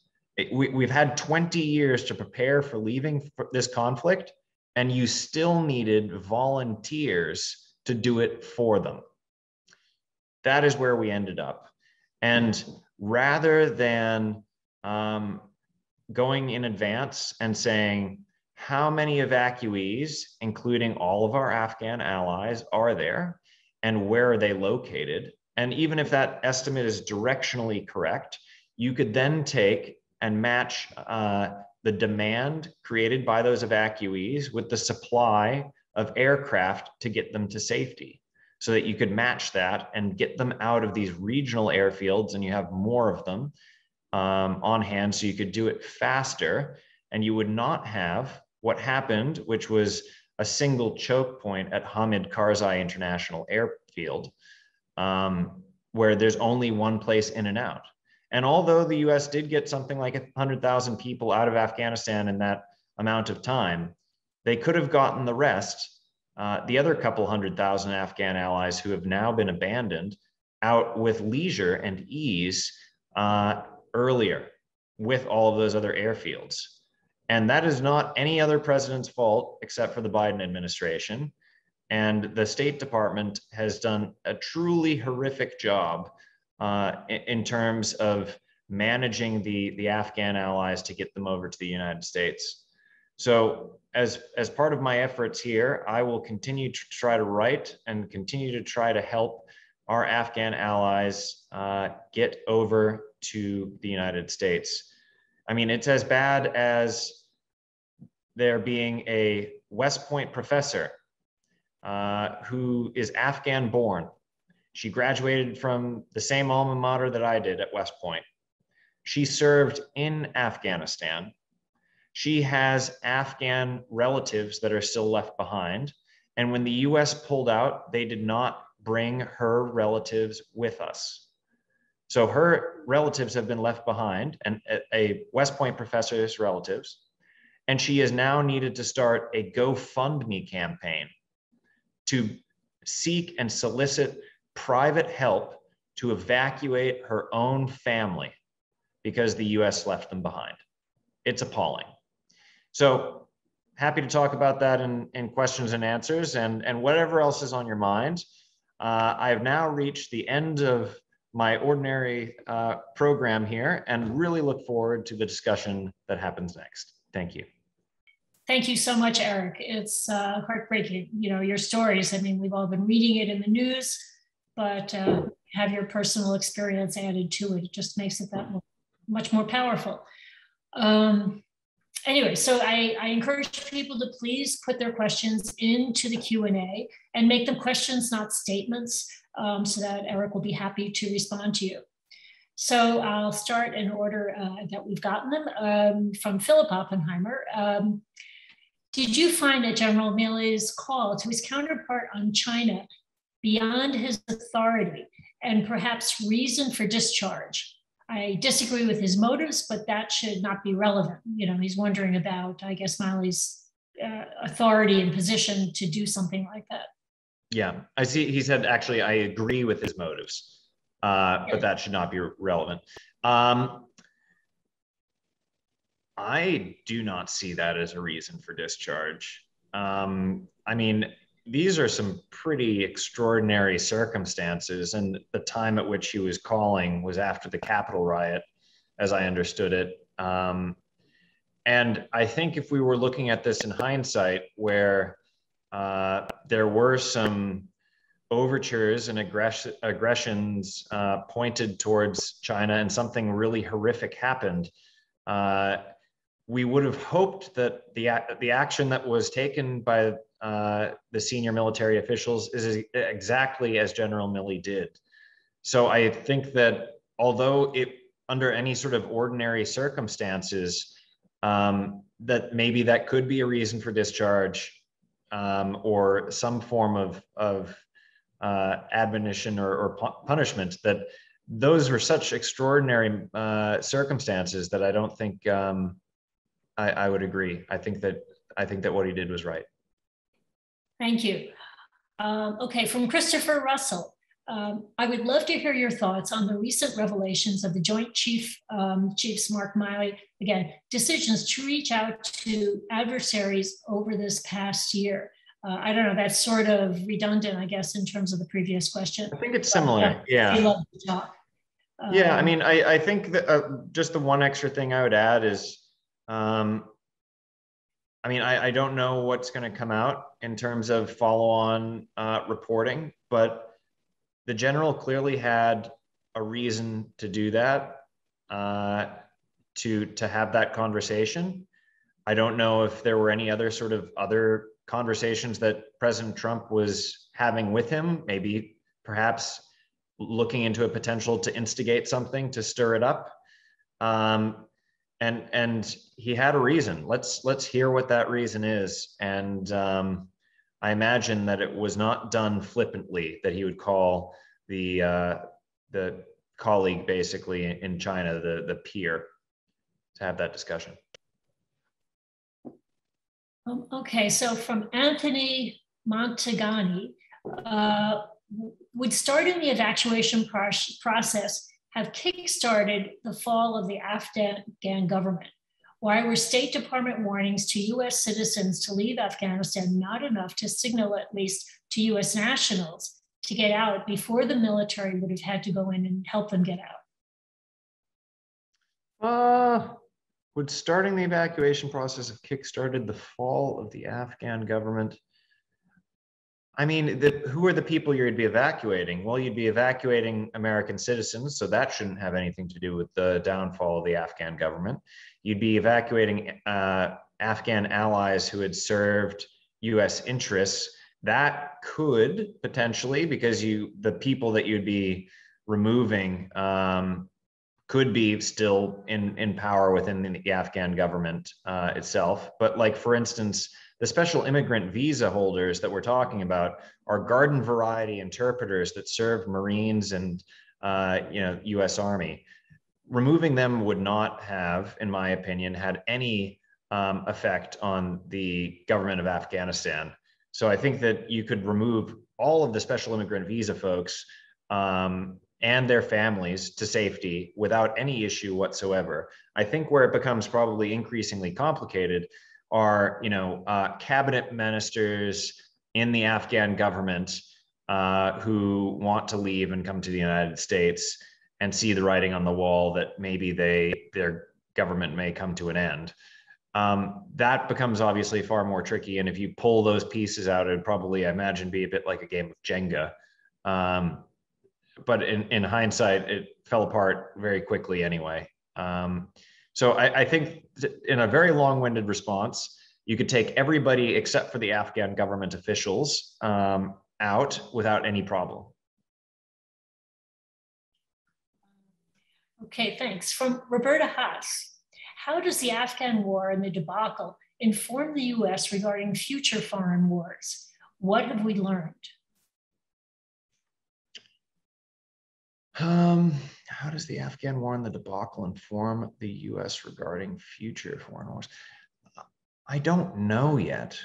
We've had 20 years to prepare for leaving this conflict, and you still needed volunteers to do it for them. That is where we ended up. And rather than going in advance and saying, how many evacuees, including all of our Afghan allies, are there, and where are they located? And even if that estimate is directionally correct, you could then take and match the demand created by those evacuees with the supply of aircraft to get them to safety, so that you could match that and get them out of these regional airfields, and you have more of them on hand, so you could do it faster, and you would not have what happened, which was a single choke point at Hamid Karzai International Airfield, where there's only one place in and out. And although the US did get something like 100,000 people out of Afghanistan in that amount of time, they could have gotten the rest, the other couple 100,000 Afghan allies who have now been abandoned, out with leisure and ease earlier with all of those other airfields. And that is not any other president's fault except for the Biden administration. And the State Department has done a truly horrific job in terms of managing the Afghan allies to get them over to the United States. So as part of my efforts here, I will continue to try to write and continue to try to help our Afghan allies get over to the United States. I mean, it's as bad as there being a West Point professor who is Afghan born. She graduated from the same alma mater that I did at West Point. She served in Afghanistan. She has Afghan relatives that are still left behind. And when the US pulled out, they did not bring her relatives with us. So her relatives have been left behind, and a West Point professor's relatives. And she has now needed to start a GoFundMe campaign to seek and solicit private help to evacuate her own family because the US left them behind. It's appalling. So happy to talk about that in questions and answers, and whatever else is on your mind. I have now reached the end of my ordinary program here and really look forward to the discussion that happens next. Thank you. Thank you so much, Eric. It's heartbreaking, you know, your stories. I mean, we've all been reading it in the news, but have your personal experience added to it. It just makes it that much more powerful. Anyway, so I encourage people to please put their questions into the Q&A and make them questions, not statements, so that Eric will be happy to respond to you. So I'll start in order that we've gotten them. From Philip Oppenheimer. Did you find that General Milley's call to his counterpart on China beyond his authority and perhaps reason for discharge? I disagree with his motives, but that should not be relevant. You know, he's wondering about, I guess, Milley's authority and position to do something like that. Yeah, I see. He said, actually, I agree with his motives, but that should not be relevant. I do not see that as a reason for discharge. I mean, these are some pretty extraordinary circumstances, and the time at which he was calling was after the Capitol riot, as I understood it. And I think if we were looking at this in hindsight, where there were some overtures and aggressions pointed towards China and something really horrific happened, we would have hoped that the action that was taken by the senior military officials is exactly as General Milley did. So I think that although it, under any sort of ordinary circumstances, that maybe that could be a reason for discharge, or some form of admonition or punishment, that those were such extraordinary circumstances that I don't think I would agree. I think that what he did was right. Thank you. Okay, from Christopher Russell. I would love to hear your thoughts on the recent revelations of the Joint Chiefs Mark Milley, again, decisions to reach out to adversaries over this past year. I don't know, that's sort of redundant, I guess, in terms of the previous question. I think it's similar, yeah. I'd love to talk. Yeah, I mean, I think that just the one extra thing I would add is, I mean, I don't know what's going to come out in terms of follow-on reporting, but the general clearly had a reason to do that, to have that conversation. I don't know if there were any other sort of other conversations that President Trump was having with him, maybe perhaps looking into a potential to instigate something to stir it up. And he had a reason. Let's hear what that reason is. And I imagine that it was not done flippantly, that he would call the colleague basically in China, the peer, to have that discussion. Okay, so from Anthony Montagani, would starting the evacuation process have kickstarted the fall of the Afghan government? Why were State Department warnings to US citizens to leave Afghanistan not enough to signal, at least to US nationals, to get out before the military would have had to go in and help them get out? Would starting the evacuation process have kickstarted the fall of the Afghan government? I mean, who are the people you'd be evacuating? Well, you'd be evacuating American citizens, so that shouldn't have anything to do with the downfall of the Afghan government. You'd be evacuating Afghan allies who had served U.S. interests. That could potentially, because the people that you'd be removing could be still in power within the Afghan government itself. But like, for instance, the special immigrant visa holders that we're talking about are garden variety interpreters that served Marines and U.S. Army. Removing them would not have, in my opinion, had any effect on the government of Afghanistan. So I think that you could remove all of the special immigrant visa folks and their families to safety without any issue whatsoever. I think where it becomes probably increasingly complicated are, cabinet ministers in the Afghan government who want to leave and come to the United States and see the writing on the wall that maybe their government may come to an end. That becomes obviously far more tricky. And if you pull those pieces out, it'd probably, I imagine, be a bit like a game of Jenga. But in hindsight, it fell apart very quickly anyway. So I think in a very long-winded response, you could take everybody except for the Afghan government officials out without any problem. Okay, thanks. From Roberta Haas, how does the Afghan war and the debacle inform the US regarding future foreign wars? What have we learned? How does the Afghan war and the debacle inform the US regarding future foreign wars? I don't know yet.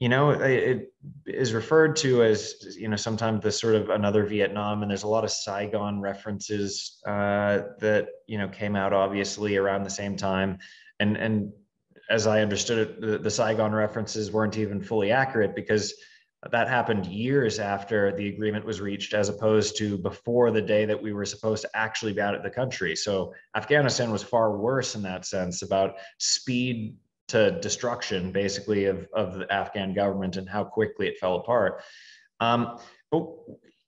It is referred to as, sometimes the sort of another Vietnam, and there's a lot of Saigon references that, came out obviously around the same time. And as I understood it, the Saigon references weren't even fully accurate because that happened years after the agreement was reached, as opposed to before the day that we were supposed to actually be out of the country. So Afghanistan was far worse in that sense, about speed to destruction, basically, of the Afghan government and how quickly it fell apart. But,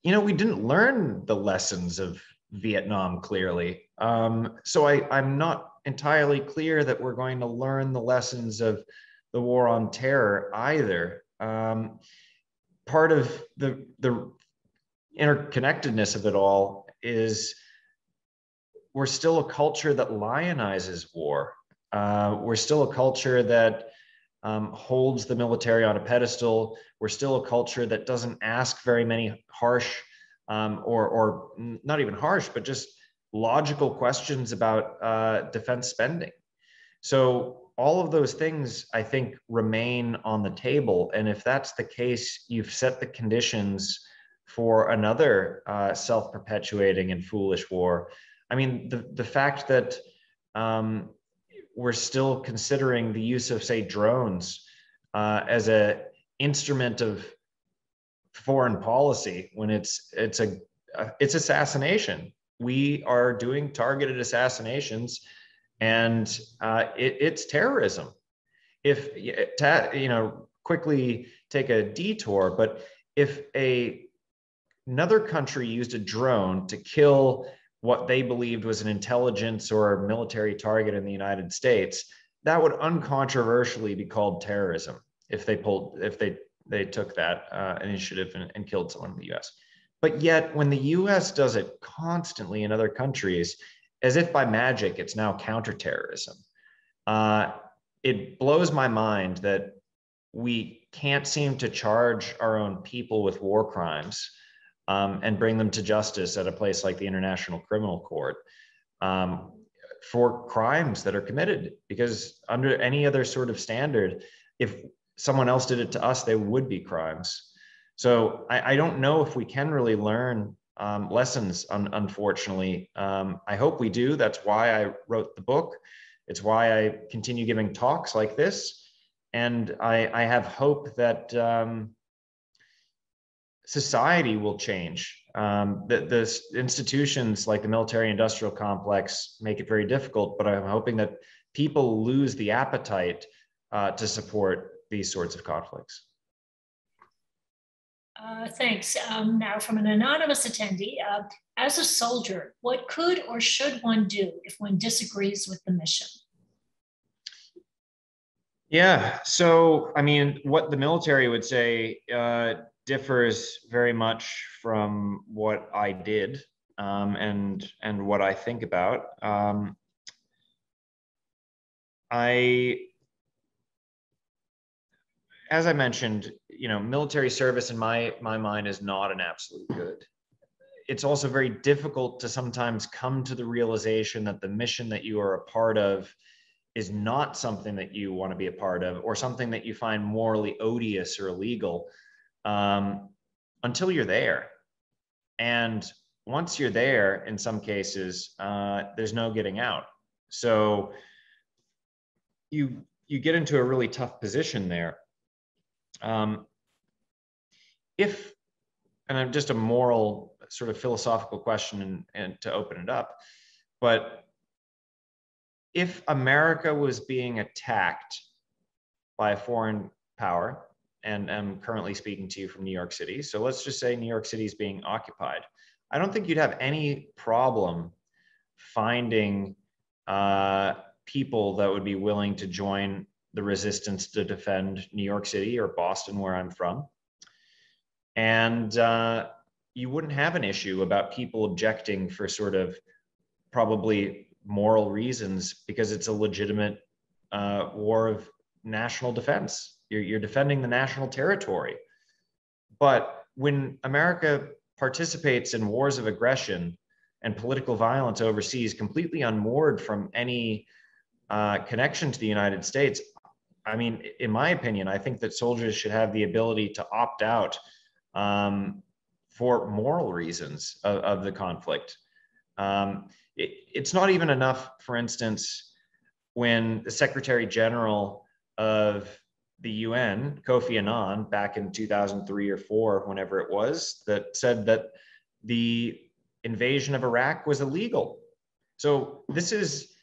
we didn't learn the lessons of Vietnam clearly. So I'm not entirely clear that we're going to learn the lessons of the war on terror either. Part of the interconnectedness of it all is we're still a culture that lionizes war. We're still a culture that holds the military on a pedestal. We're still a culture that doesn't ask very many harsh or not even harsh, but just logical questions about defense spending. So all of those things, I think, remain on the table. And if that's the case, you've set the conditions for another self-perpetuating and foolish war. I mean, the fact that we're still considering the use of, say, drones as an instrument of foreign policy when it's assassination. We are doing targeted assassinations, and it's terrorism. Quickly take a detour, but if another country used a drone to kill what they believed was an intelligence or military target in the United States, that would uncontroversially be called terrorism if they took that initiative and killed someone in the US. But yet, when the US does it constantly in other countries, as if by magic, it's now counterterrorism. It blows my mind that we can't seem to charge our own people with war crimes and bring them to justice at a place like the International Criminal Court for crimes that are committed. Because under any other sort of standard, if someone else did it to us, they would be crimes. So I don't know if we can really learn lessons, unfortunately. I hope we do. That's why I wrote the book. It's why I continue giving talks like this. And I have hope that society will change. The institutions like the military-industrial complex make it very difficult, but I'm hoping that people lose the appetite to support these sorts of conflicts. Thanks. Now, from an anonymous attendee, as a soldier, what could or should one do if one disagrees with the mission? Yeah, so I mean, what the military would say differs very much from what I did and what I think about. As I mentioned, military service in my mind is not an absolute good. It's also very difficult to sometimes come to the realization that the mission that you are a part of is not something that you want to be a part of, or something that you find morally odious or illegal, until you're there. And once you're there, in some cases, there's no getting out. So you get into a really tough position there. And I'm just a moral sort of philosophical question and to open it up, but if America was being attacked by a foreign power, and I'm currently speaking to you from New York City, so let's just say New York City is being occupied, I don't think you'd have any problem finding people that would be willing to join the resistance to defend New York City or Boston, where I'm from. And you wouldn't have an issue about people objecting for sort of probably moral reasons, because it's a legitimate war of national defense. You're defending the national territory. But when America participates in wars of aggression and political violence overseas, completely unmoored from any connection to the United States, I mean, in my opinion, I think that soldiers should have the ability to opt out for moral reasons of the conflict. It's not even enough, for instance, when the Secretary General of the UN, Kofi Annan, back in 2003 or 4, whenever it was, that said that the invasion of Iraq was illegal. So this is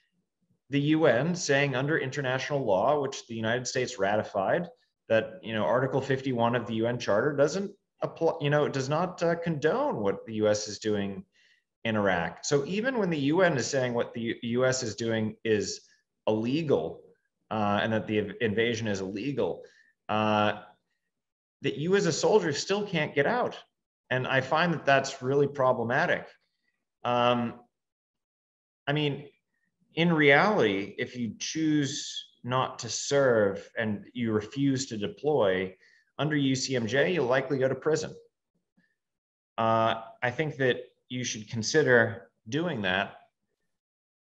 the UN saying, under international law, which the United States ratified, that Article 51 of the UN Charter doesn't apply, it does not condone what the US is doing in Iraq. So even when the UN is saying what the US is doing is illegal, and that the invasion is illegal, that you as a soldier still can't get out. And I find that that's really problematic. I mean, in reality, if you choose not to serve and you refuse to deploy under UCMJ, you'll likely go to prison. I think that you should consider doing that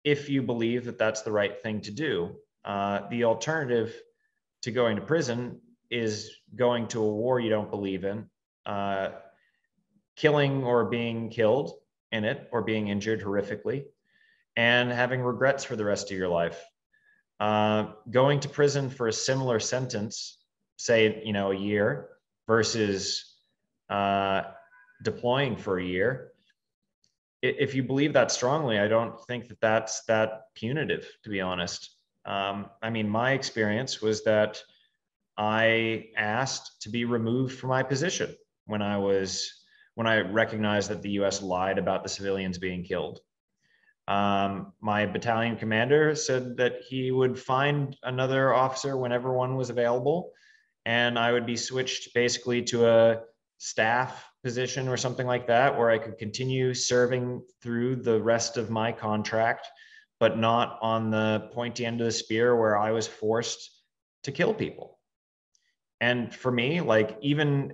if you believe that that's the right thing to do. The alternative to going to prison is going to a war you don't believe in, killing or being killed in it, or being injured horrifically, and having regrets for the rest of your life. Going to prison for a similar sentence, say, a year, versus deploying for a year. If you believe that strongly, I don't think that that's that punitive, to be honest. I mean, my experience was that I asked to be removed from my position when I recognized that the US lied about the civilians being killed. My battalion commander said that he would find another officer whenever one was available, and I would be switched basically to a staff position or something like that, where I could continue serving through the rest of my contract, but not on the pointy end of the spear where I was forced to kill people. And for me, and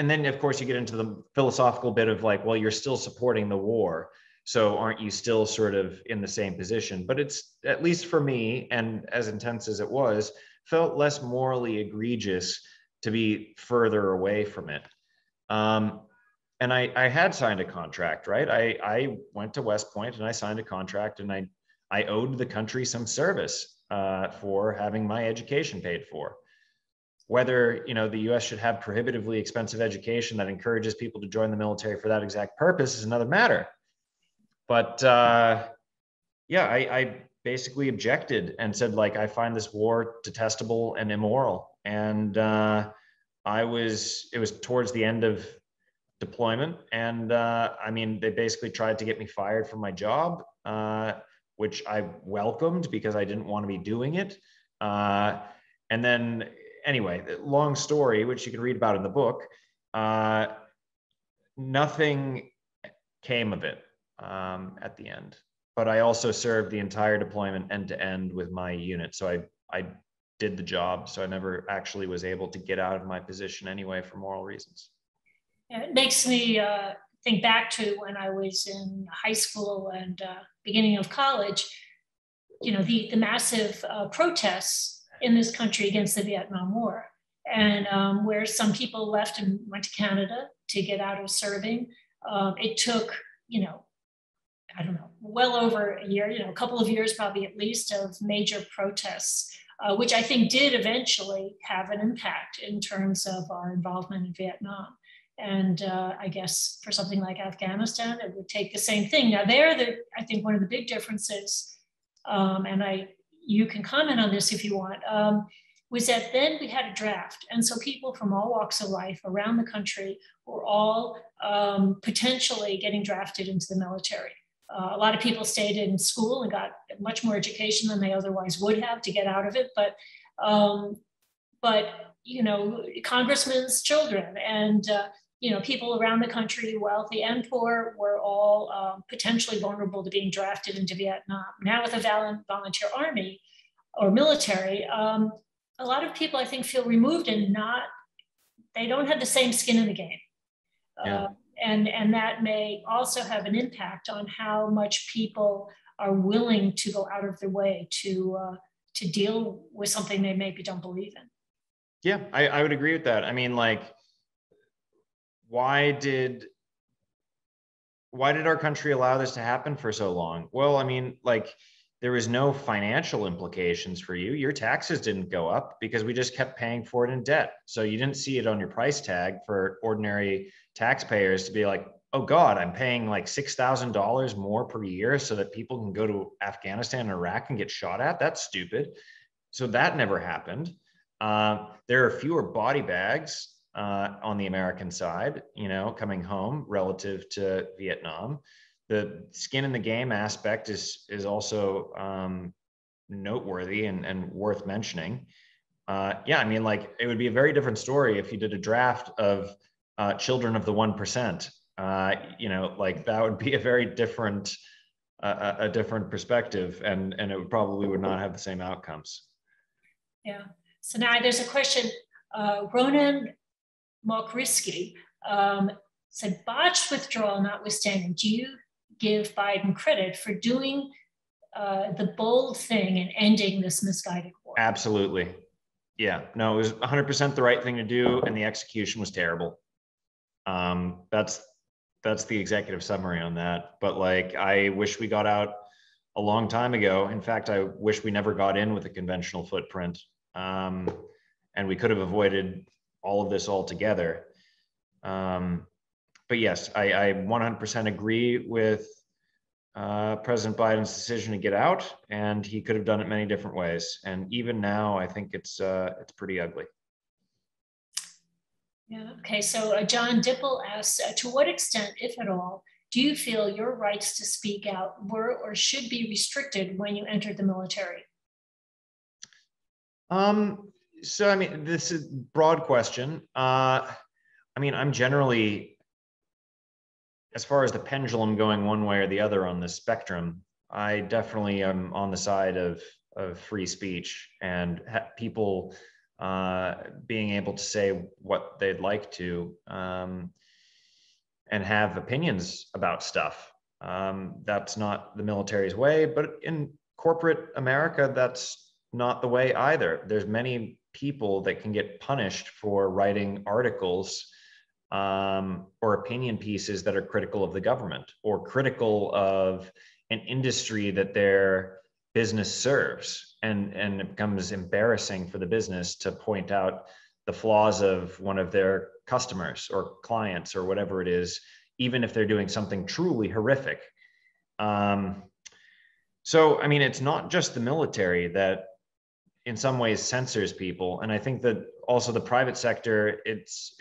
then of course you get into the philosophical bit of well, you're still supporting the war, so aren't you still sort of in the same position? But it's, at least for me, and as intense as it was, felt less morally egregious to be further away from it. And I had signed a contract, right? I went to West Point and I signed a contract, and I owed the country some service for having my education paid for. Whether the US should have prohibitively expensive education that encourages people to join the military for that exact purpose is another matter. But yeah, basically objected and said, like, I find this war detestable and immoral. And it was towards the end of deployment. And I mean, they basically tried to get me fired from my job, which I welcomed because I didn't want to be doing it. And then anyway, long story, which you can read about in the book, nothing came of it at the end. But I also served the entire deployment end to end with my unit. So I did the job. So I never actually was able to get out of my position anyway for moral reasons. It makes me think back to when I was in high school and beginning of college, you know, the massive protests in this country against the Vietnam War, and where some people left and went to Canada to get out of serving. It took, you know, I don't know, well over a year, you know, a couple of years probably at least, of major protests, which I think did eventually have an impact in terms of our involvement in Vietnam. And I guess for something like Afghanistan, it would take the same thing. Now I think one of the big differences, and you can comment on this if you want, was that then we had a draft. And so people from all walks of life around the country were all potentially getting drafted into the military. A lot of people stayed in school and got much more education than they otherwise would have to get out of it. But you know, congressmen's children and you know, people around the country, wealthy and poor, were all potentially vulnerable to being drafted into Vietnam. Now with a volunteer army or military, a lot of people I think feel removed and they don't have the same skin in the game. Yeah. And that may also have an impact on how much people are willing to go out of their way to deal with something they maybe don't believe in. Yeah, I would agree with that. I mean, like, why did our country allow this to happen for so long? Well, I mean, like, there was no financial implications for you. Your taxes didn't go up because we just kept paying for it in debt. So you didn't see it on your price tag for ordinary taxpayers to be like, oh God, I'm paying like $6,000 more per year so that people can go to Afghanistan and Iraq and get shot at. That's stupid. So that never happened. There are fewer body bags on the American side, you know, coming home relative to Vietnam. The skin in the game aspect is also noteworthy and worth mentioning. Yeah, I mean, like, it would be a very different story if you did a draft of children of the 1%. You know, like, that would be a very different, a different perspective, and it would probably not have the same outcomes. Yeah. So now there's a question. Ronan Mokriski said, botched withdrawal notwithstanding, do you give Biden credit for doing the bold thing and ending this misguided war? Absolutely. Yeah, no, it was 100% the right thing to do, and the execution was terrible. That's the executive summary on that. But like, I wish we got out a long time ago. In fact, I wish we never got in with a conventional footprint, and we could have avoided all of this altogether. But yes, I 100% agree with President Biden's decision to get out, and he could have done it many different ways. And even now, I think it's pretty ugly. Yeah. Okay. So John Dipple asks, to what extent, if at all, do you feel your rights to speak out were or should be restricted when you entered the military? So, I mean, this is a broad question. I mean, I'm generally, as far as the pendulum going one way or the other on the spectrum, I definitely am on the side of free speech and people being able to say what they'd like to and have opinions about stuff. That's not the military's way, but in corporate America, that's not the way either. There's many people that can get punished for writing articles or opinion pieces that are critical of the government or critical of an industry that their business serves. And it becomes embarrassing for the business to point out the flaws of one of their customers or clients or whatever it is, even if they're doing something truly horrific. So, I mean, it's not just the military that in some ways censors people. And I think that also the private sector, it's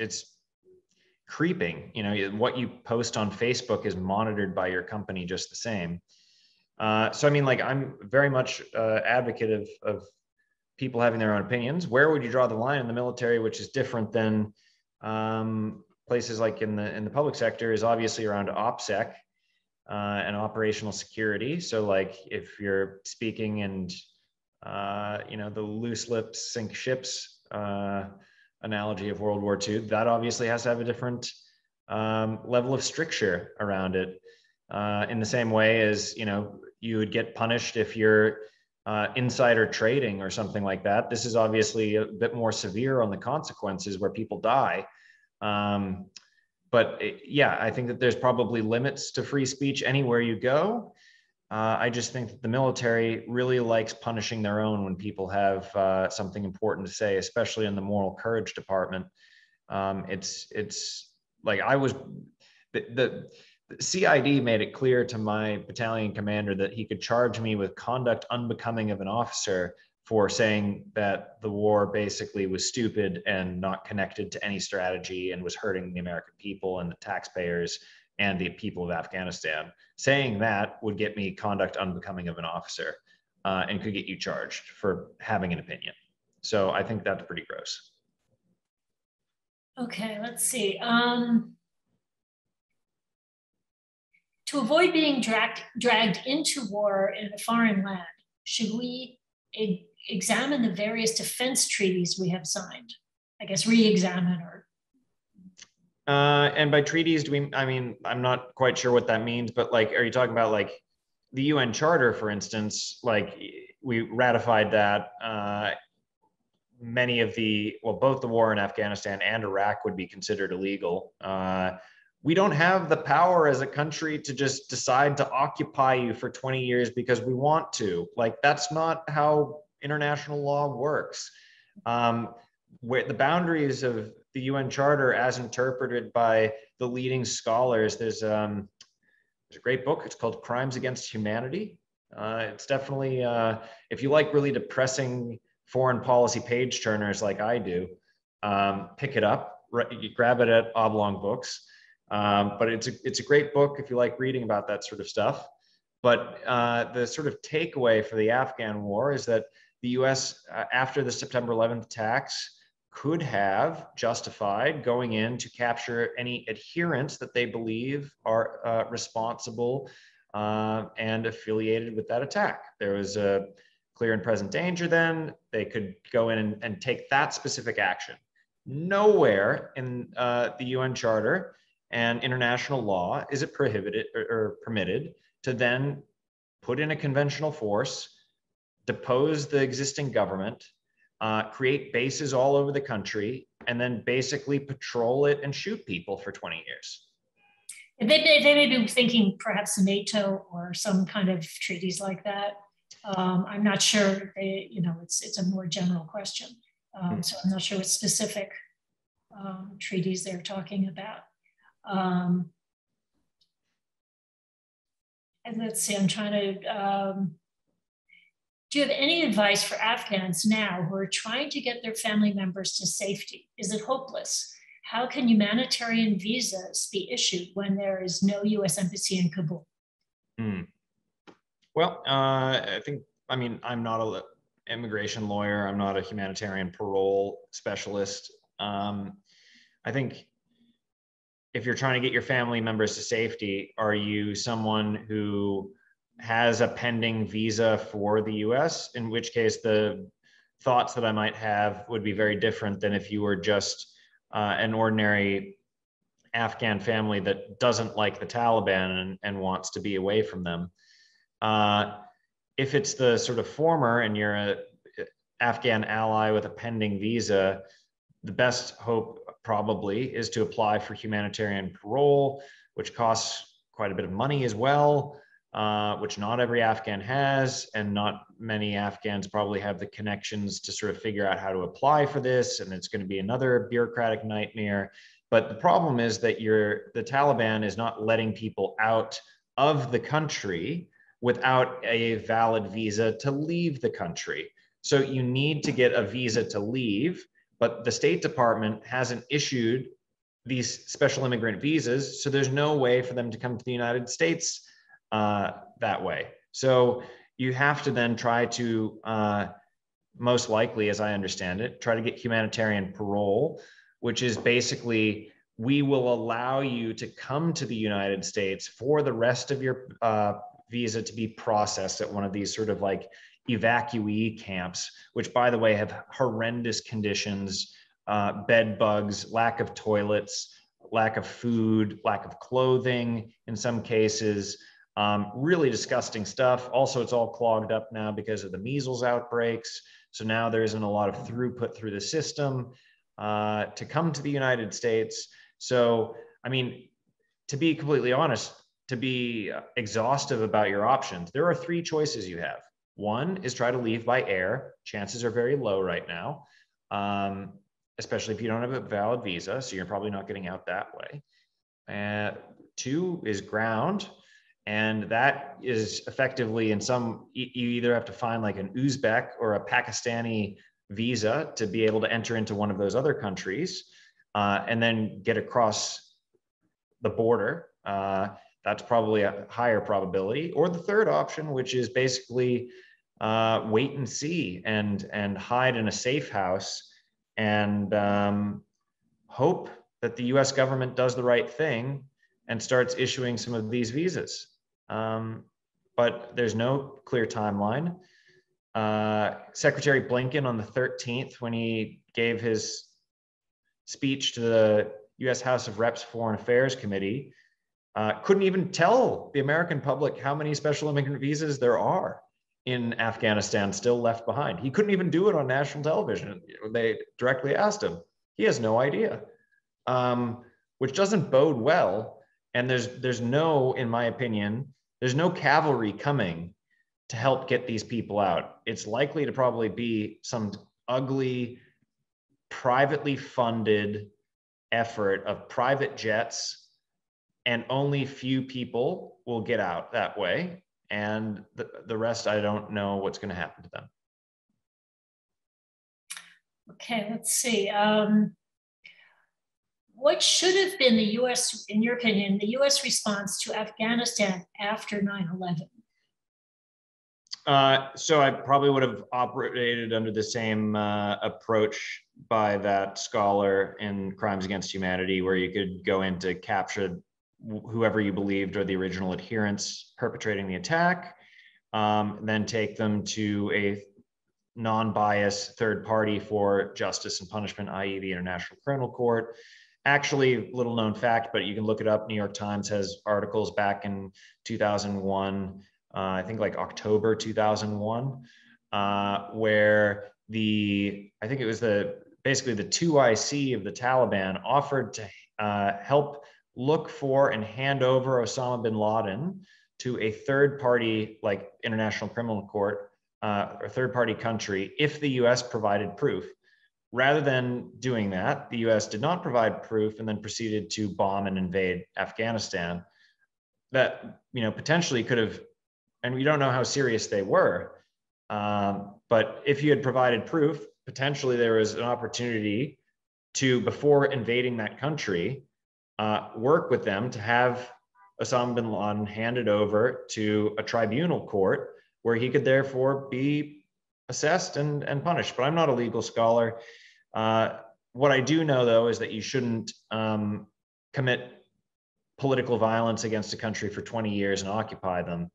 creeping. You know, what you post on Facebook is monitored by your company just the same. So, I mean, like, I'm very much advocate of people having their own opinions. Where would you draw the line in the military, which is different than places like in the public sector, is obviously around OPSEC and operational security. So, like, if you're speaking and you know, the loose lips sink ships analogy of World War II, that obviously has to have a different level of stricture around it. In the same way as, you know, you would get punished if you're insider trading or something like that. This is obviously a bit more severe on the consequences where people die. But yeah, I think that there's probably limits to free speech anywhere you go. I just think that the military really likes punishing their own when people have something important to say, especially in the moral courage department. It's like the CID made it clear to my battalion commander that he could charge me with conduct unbecoming of an officer for saying that the war basically was stupid and not connected to any strategy and was hurting the American people and the taxpayers and the people of Afghanistan. Saying that would get me conduct unbecoming of an officer and could get you charged for having an opinion. So I think that's pretty gross. Okay, let's see. To avoid being dragged into war in a foreign land, should we examine the various defense treaties we have signed? I guess re-examine or. And by treaties, do we, I mean, I'm not quite sure what that means, but like, are you talking about like the UN Charter, for instance? Like, we ratified that. Many of the, well, both the war in Afghanistan and Iraq would be considered illegal. We don't have the power as a country to just decide to occupy you for 20 years because we want to. Like, that's not how international law works. Where the boundaries of the UN Charter, as interpreted by the leading scholars, there's a great book. It's called Crimes Against Humanity. It's definitely, if you like really depressing foreign policy page turners like I do, pick it up. You grab it at Oblong Books. But it's a great book if you like reading about that sort of stuff. But the sort of takeaway for the Afghan war is that the US, after the September 11th attacks, could have justified going in to capture any adherents that they believe are responsible and affiliated with that attack. There was a clear and present danger then. They could go in and take that specific action. Nowhere in the UN Charter and international law is it prohibited or permitted to then put in a conventional force, depose the existing government, create bases all over the country, and then basically patrol it and shoot people for 20 years. They may be thinking perhaps NATO or some kind of treaties like that. I'm not sure. It's a more general question. So I'm not sure what specific treaties they're talking about. And let's see, I'm trying to, do you have any advice for Afghans now who are trying to get their family members to safety? Is it hopeless? How can humanitarian visas be issued when there is no US embassy in Kabul? Well, I'm not an immigration lawyer. I'm not a humanitarian parole specialist. I think if you're trying to get your family members to safety, are you someone who has a pending visa for the US? In which case, the thoughts that I might have would be very different than if you were just an ordinary Afghan family that doesn't like the Taliban and wants to be away from them. If it's the sort of former and you're an Afghan ally with a pending visa, the best hope probably is to apply for humanitarian parole, which costs quite a bit of money as well, which not every Afghan has, and not many Afghans probably have the connections to sort of figure out how to apply for this, and it's going to be another bureaucratic nightmare. But the problem is that the Taliban is not letting people out of the country without a valid visa to leave the country. So you need to get a visa to leave, but the State Department hasn't issued these special immigrant visas, so there's no way for them to come to the United States that way. So you have to then try to, most likely, as I understand it, try to get humanitarian parole, which is basically, we will allow you to come to the United States for the rest of your visa to be processed at one of these sort of like evacuee camps, which, by the way, have horrendous conditions, bed bugs, lack of toilets, lack of food, lack of clothing in some cases, really disgusting stuff. Also, it's all clogged up now because of the measles outbreaks. So now there isn't a lot of throughput through the system to come to the United States. So, I mean, to be completely honest, to be exhaustive about your options, there are three choices you have. One is try to leave by air. Chances are very low right now, especially if you don't have a valid visa, so you're probably not getting out that way. Two is ground, and that is effectively you either have to find like an Uzbek or a Pakistani visa to be able to enter into one of those other countries, and then get across the border. That's probably a higher probability. Or the third option, which is basically wait and see and hide in a safe house and hope that the US government does the right thing and starts issuing some of these visas. But there's no clear timeline. Secretary Blinken on the 13th, when he gave his speech to the US House of Reps Foreign Affairs Committee, couldn't even tell the American public how many special immigrant visas there are in Afghanistan still left behind. He couldn't even do it on national television. They directly asked him. He has no idea, which doesn't bode well. And there's no, in my opinion, there's no cavalry coming to help get these people out. It's likely to probably be some ugly, privately funded effort of private jets, and only few people will get out that way. And the rest, I don't know what's going to happen to them. Okay, let's see. What should have been the US, in your opinion, the US response to Afghanistan after 9/11? So I probably would have operated under the same approach by that scholar in Crimes Against Humanity, where you could go in to capture whoever you believed are the original adherents perpetrating the attack, then take them to a non-biased third party for justice and punishment, i.e. the International Criminal Court. Actually, little known fact, but you can look it up. New York Times has articles back in 2001, I think like October 2001, where I think it was basically the 2IC of the Taliban offered to help look for and hand over Osama bin Laden to a third party, like International Criminal Court, or third party country, if the US provided proof. Rather than doing that, the US did not provide proof and then proceeded to bomb and invade Afghanistan. That, potentially could have, and we don't know how serious they were, but if you had provided proof, potentially there was an opportunity to, before invading that country, work with them to have Osama bin Laden handed over to a tribunal court where he could therefore be assessed and punished. But I'm not a legal scholar. What I do know, though, is that you shouldn't commit political violence against a country for 20 years and occupy them.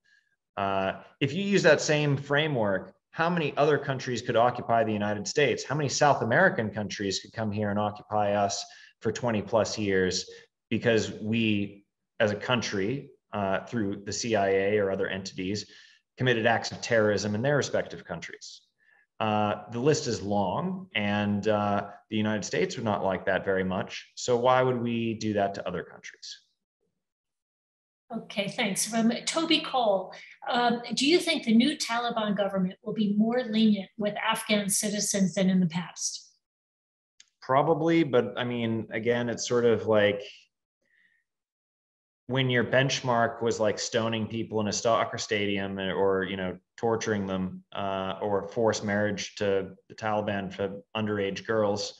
If you use that same framework, how many other countries could occupy the United States? How many South American countries could come here and occupy us for 20 plus years because we, as a country, through the CIA or other entities, committed acts of terrorism in their respective countries? The list is long, and the United States would not like that very much. So why would we do that to other countries? Okay, thanks. Toby Cole, do you think the new Taliban government will be more lenient with Afghan citizens than in the past? Probably, but I mean, again, it's sort of like, when your benchmark was like stoning people in a soccer stadium or, you know, torturing them or forced marriage to the Taliban for underage girls,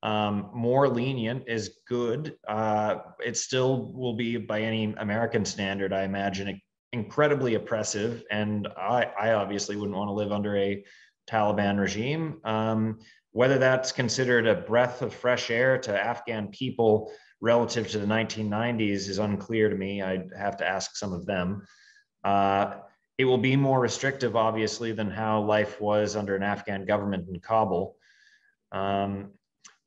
more lenient is good. It still will be, by any American standard, I imagine, incredibly oppressive. And I obviously wouldn't want to live under a Taliban regime. Whether that's considered a breath of fresh air to Afghan people relative to the 1990s is unclear to me. I'd have to ask some of them. It will be more restrictive, obviously, than how life was under an Afghan government in Kabul. But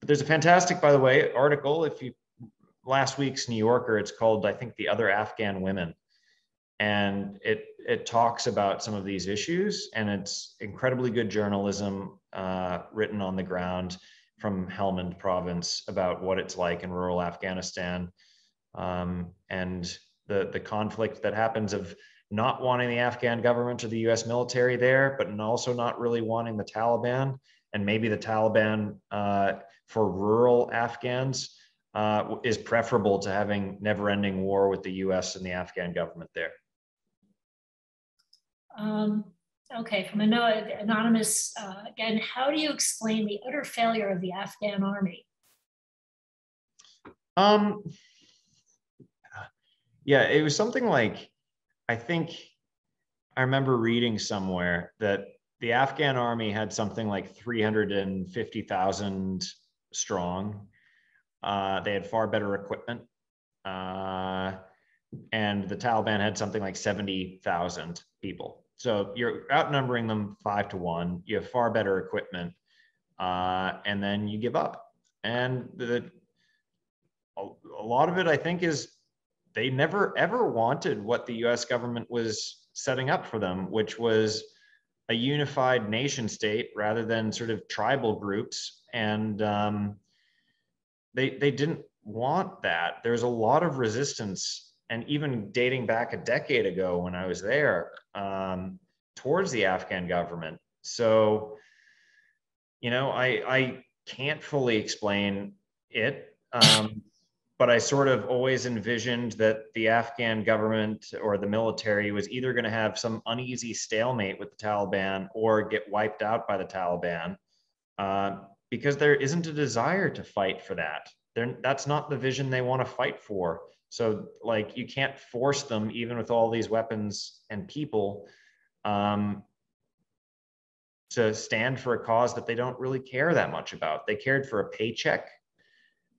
there's a fantastic, by the way, article, last week's New Yorker, it's called, I think, The Other Afghan Women. And it talks about some of these issues, and it's incredibly good journalism written on the ground from Helmand province about what it's like in rural Afghanistan, and the conflict that happens of not wanting the Afghan government or the US military there, but also not really wanting the Taliban, and maybe the Taliban for rural Afghans is preferable to having never-ending war with the US and the Afghan government there. Okay, from anonymous, again, how do you explain the utter failure of the Afghan army? Yeah, it was something like, I think I remember reading somewhere that the Afghan army had something like 350,000 strong. They had far better equipment. And the Taliban had something like 70,000 people. So you're outnumbering them 5-1. You have far better equipment, and then you give up. And a lot of it, I think, is they never ever wanted what the U.S. government was setting up for them, which was a unified nation state rather than sort of tribal groups. And they didn't want that. There's a lot of resistance. And even dating back a decade ago when I was there, towards the Afghan government. So, you know, I can't fully explain it, but I sort of always envisioned that the Afghan government or the military was either going to have some uneasy stalemate with the Taliban or get wiped out by the Taliban, because there isn't a desire to fight for that. That's not the vision they want to fight for. So, like, you can't force them, even with all these weapons and people, to stand for a cause that they don't really care that much about. They cared for a paycheck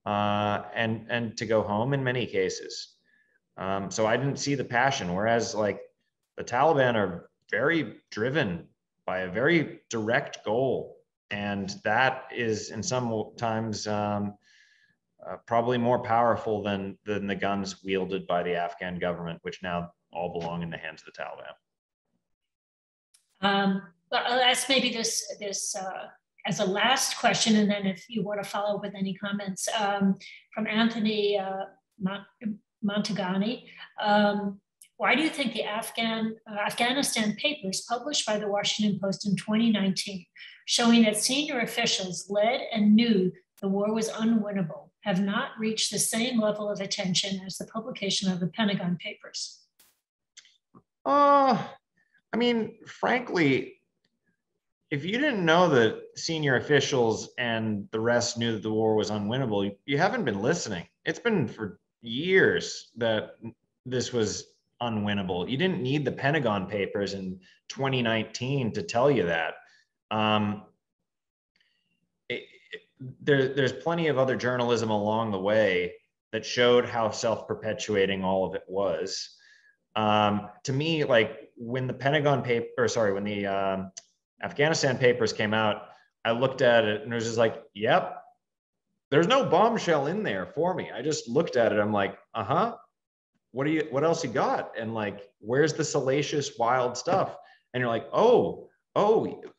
and to go home in many cases. So I didn't see the passion. Whereas, like, the Taliban are very driven by a very direct goal, and that is in some times probably more powerful than the guns wielded by the Afghan government, which now all belong in the hands of the Taliban. But I'll ask maybe this as a last question, and then if you want to follow up with any comments from Anthony Montagani. Why do you think the Afghanistan papers published by the Washington Post in 2019, showing that senior officials led and knew the war was unwinnable, have not reached the same level of attention as the publication of the Pentagon Papers? I mean, frankly, if you didn't know that senior officials and the rest knew that the war was unwinnable, you haven't been listening. It's been for years that this was unwinnable. You didn't need the Pentagon Papers in 2019 to tell you that. There's plenty of other journalism along the way that showed how self-perpetuating all of it was. To me, like, when the when the Afghanistan Papers came out, I looked at it and it was just like, yep, there's no bombshell in there for me. I just looked at it. I'm like, what else you got? And, like, where's the salacious, wild stuff? And you're like, oh,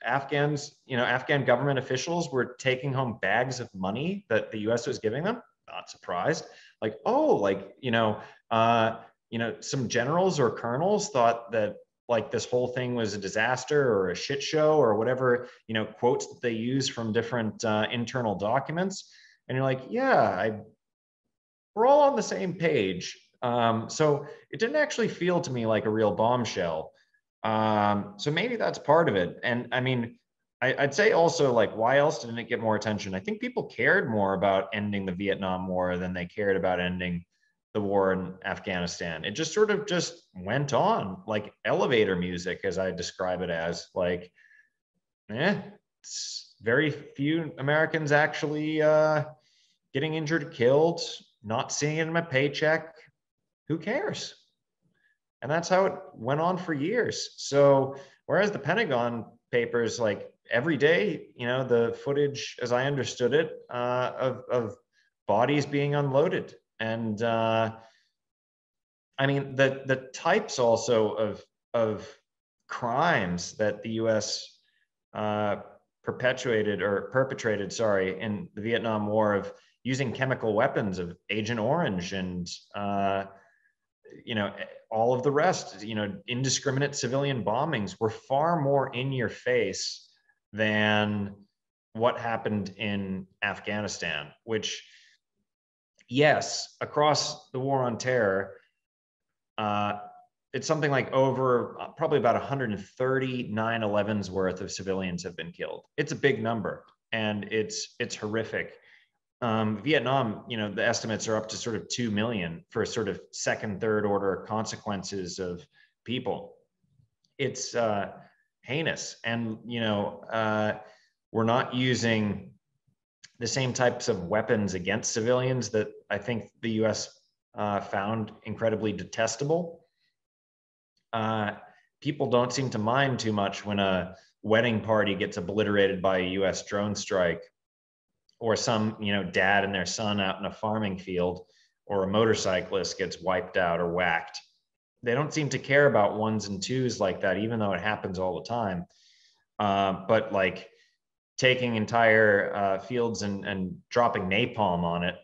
Afghans, Afghan government officials were taking home bags of money that the US was giving them. Not surprised. Like, some generals or colonels thought that, like, this whole thing was a disaster or a shit show or whatever, quotes that they use from different internal documents. And you're like, yeah, we're all on the same page. So it didn't actually feel to me like a real bombshell. So maybe that's part of it. And I mean, I'd say also, like, why else didn't it get more attention? I think people cared more about ending the Vietnam War than they cared about ending the war in Afghanistan. It just sort of just went on like elevator music, as I describe it as. Like, very few Americans actually getting injured or killed, not seeing it in my paycheck. Who cares? And that's how it went on for years. So whereas the Pentagon Papers, like every day, the footage, as I understood it, of bodies being unloaded. And I mean, the types also of crimes that the U.S. perpetrated in the Vietnam War, of using chemical weapons, of Agent Orange, and all of the rest, indiscriminate civilian bombings, were far more in your face than what happened in Afghanistan, which, yes, across the war on terror, it's something like over probably about 130 9/11s worth of civilians have been killed. It's a big number, and it's horrific. Vietnam, the estimates are up to sort of 2 million for sort of second, third order consequences of people. It's heinous. And, we're not using the same types of weapons against civilians that I think the US found incredibly detestable. People don't seem to mind too much when a wedding party gets obliterated by a US drone strike, or some, dad and their son out in a farming field, or a motorcyclist gets wiped out or whacked. They don't seem to care about ones and twos like that, even though it happens all the time. But like taking entire fields and dropping napalm on it,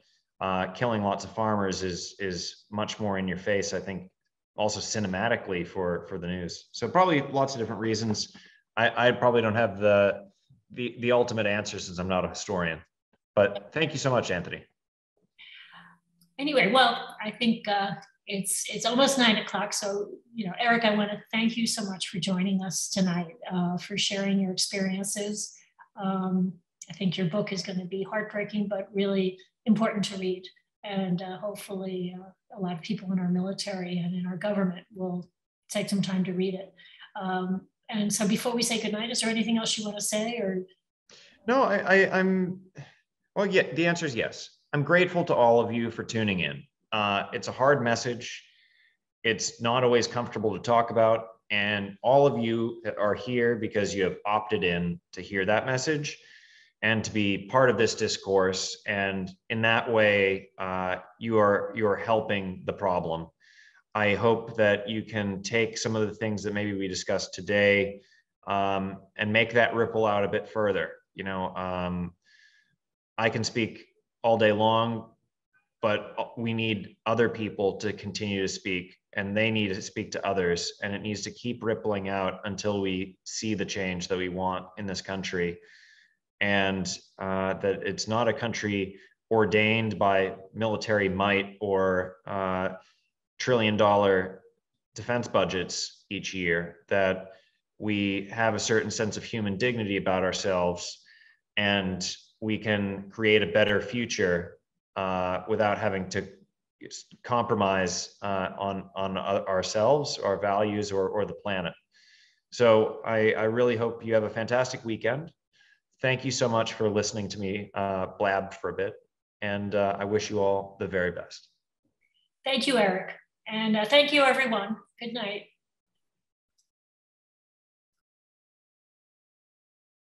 killing lots of farmers is much more in your face, I think, also cinematically for the news. So probably lots of different reasons. I probably don't have the ultimate answer, since I'm not a historian. But thank you so much, Anthony. Anyway, well, I think it's almost 9 o'clock. So, Eric, I want to thank you so much for joining us tonight, for sharing your experiences. I think your book is going to be heartbreaking, but really important to read. And hopefully a lot of people in our military and in our government will take some time to read it. And so before we say goodnight, is there anything else you want to say? Or no, well, yeah, the answer is yes. I'm grateful to all of you for tuning in. It's a hard message. It's not always comfortable to talk about. And all of you are here because you have opted in to hear that message and to be part of this discourse. And in that way, you are helping the problem. I hope that you can take some of the things that maybe we discussed today, and make that ripple out a bit further. I can speak all day long, but we need other people to continue to speak, and they need to speak to others, and it needs to keep rippling out until we see the change that we want in this country. And that it's not a country ordained by military might or $1 trillion defense budgets each year, that we have a certain sense of human dignity about ourselves, and we can create a better future without having to compromise on ourselves, our values, or the planet. So I really hope you have a fantastic weekend. Thank you so much for listening to me blab for a bit. And I wish you all the very best. Thank you, Eric. And thank you, everyone. Good night.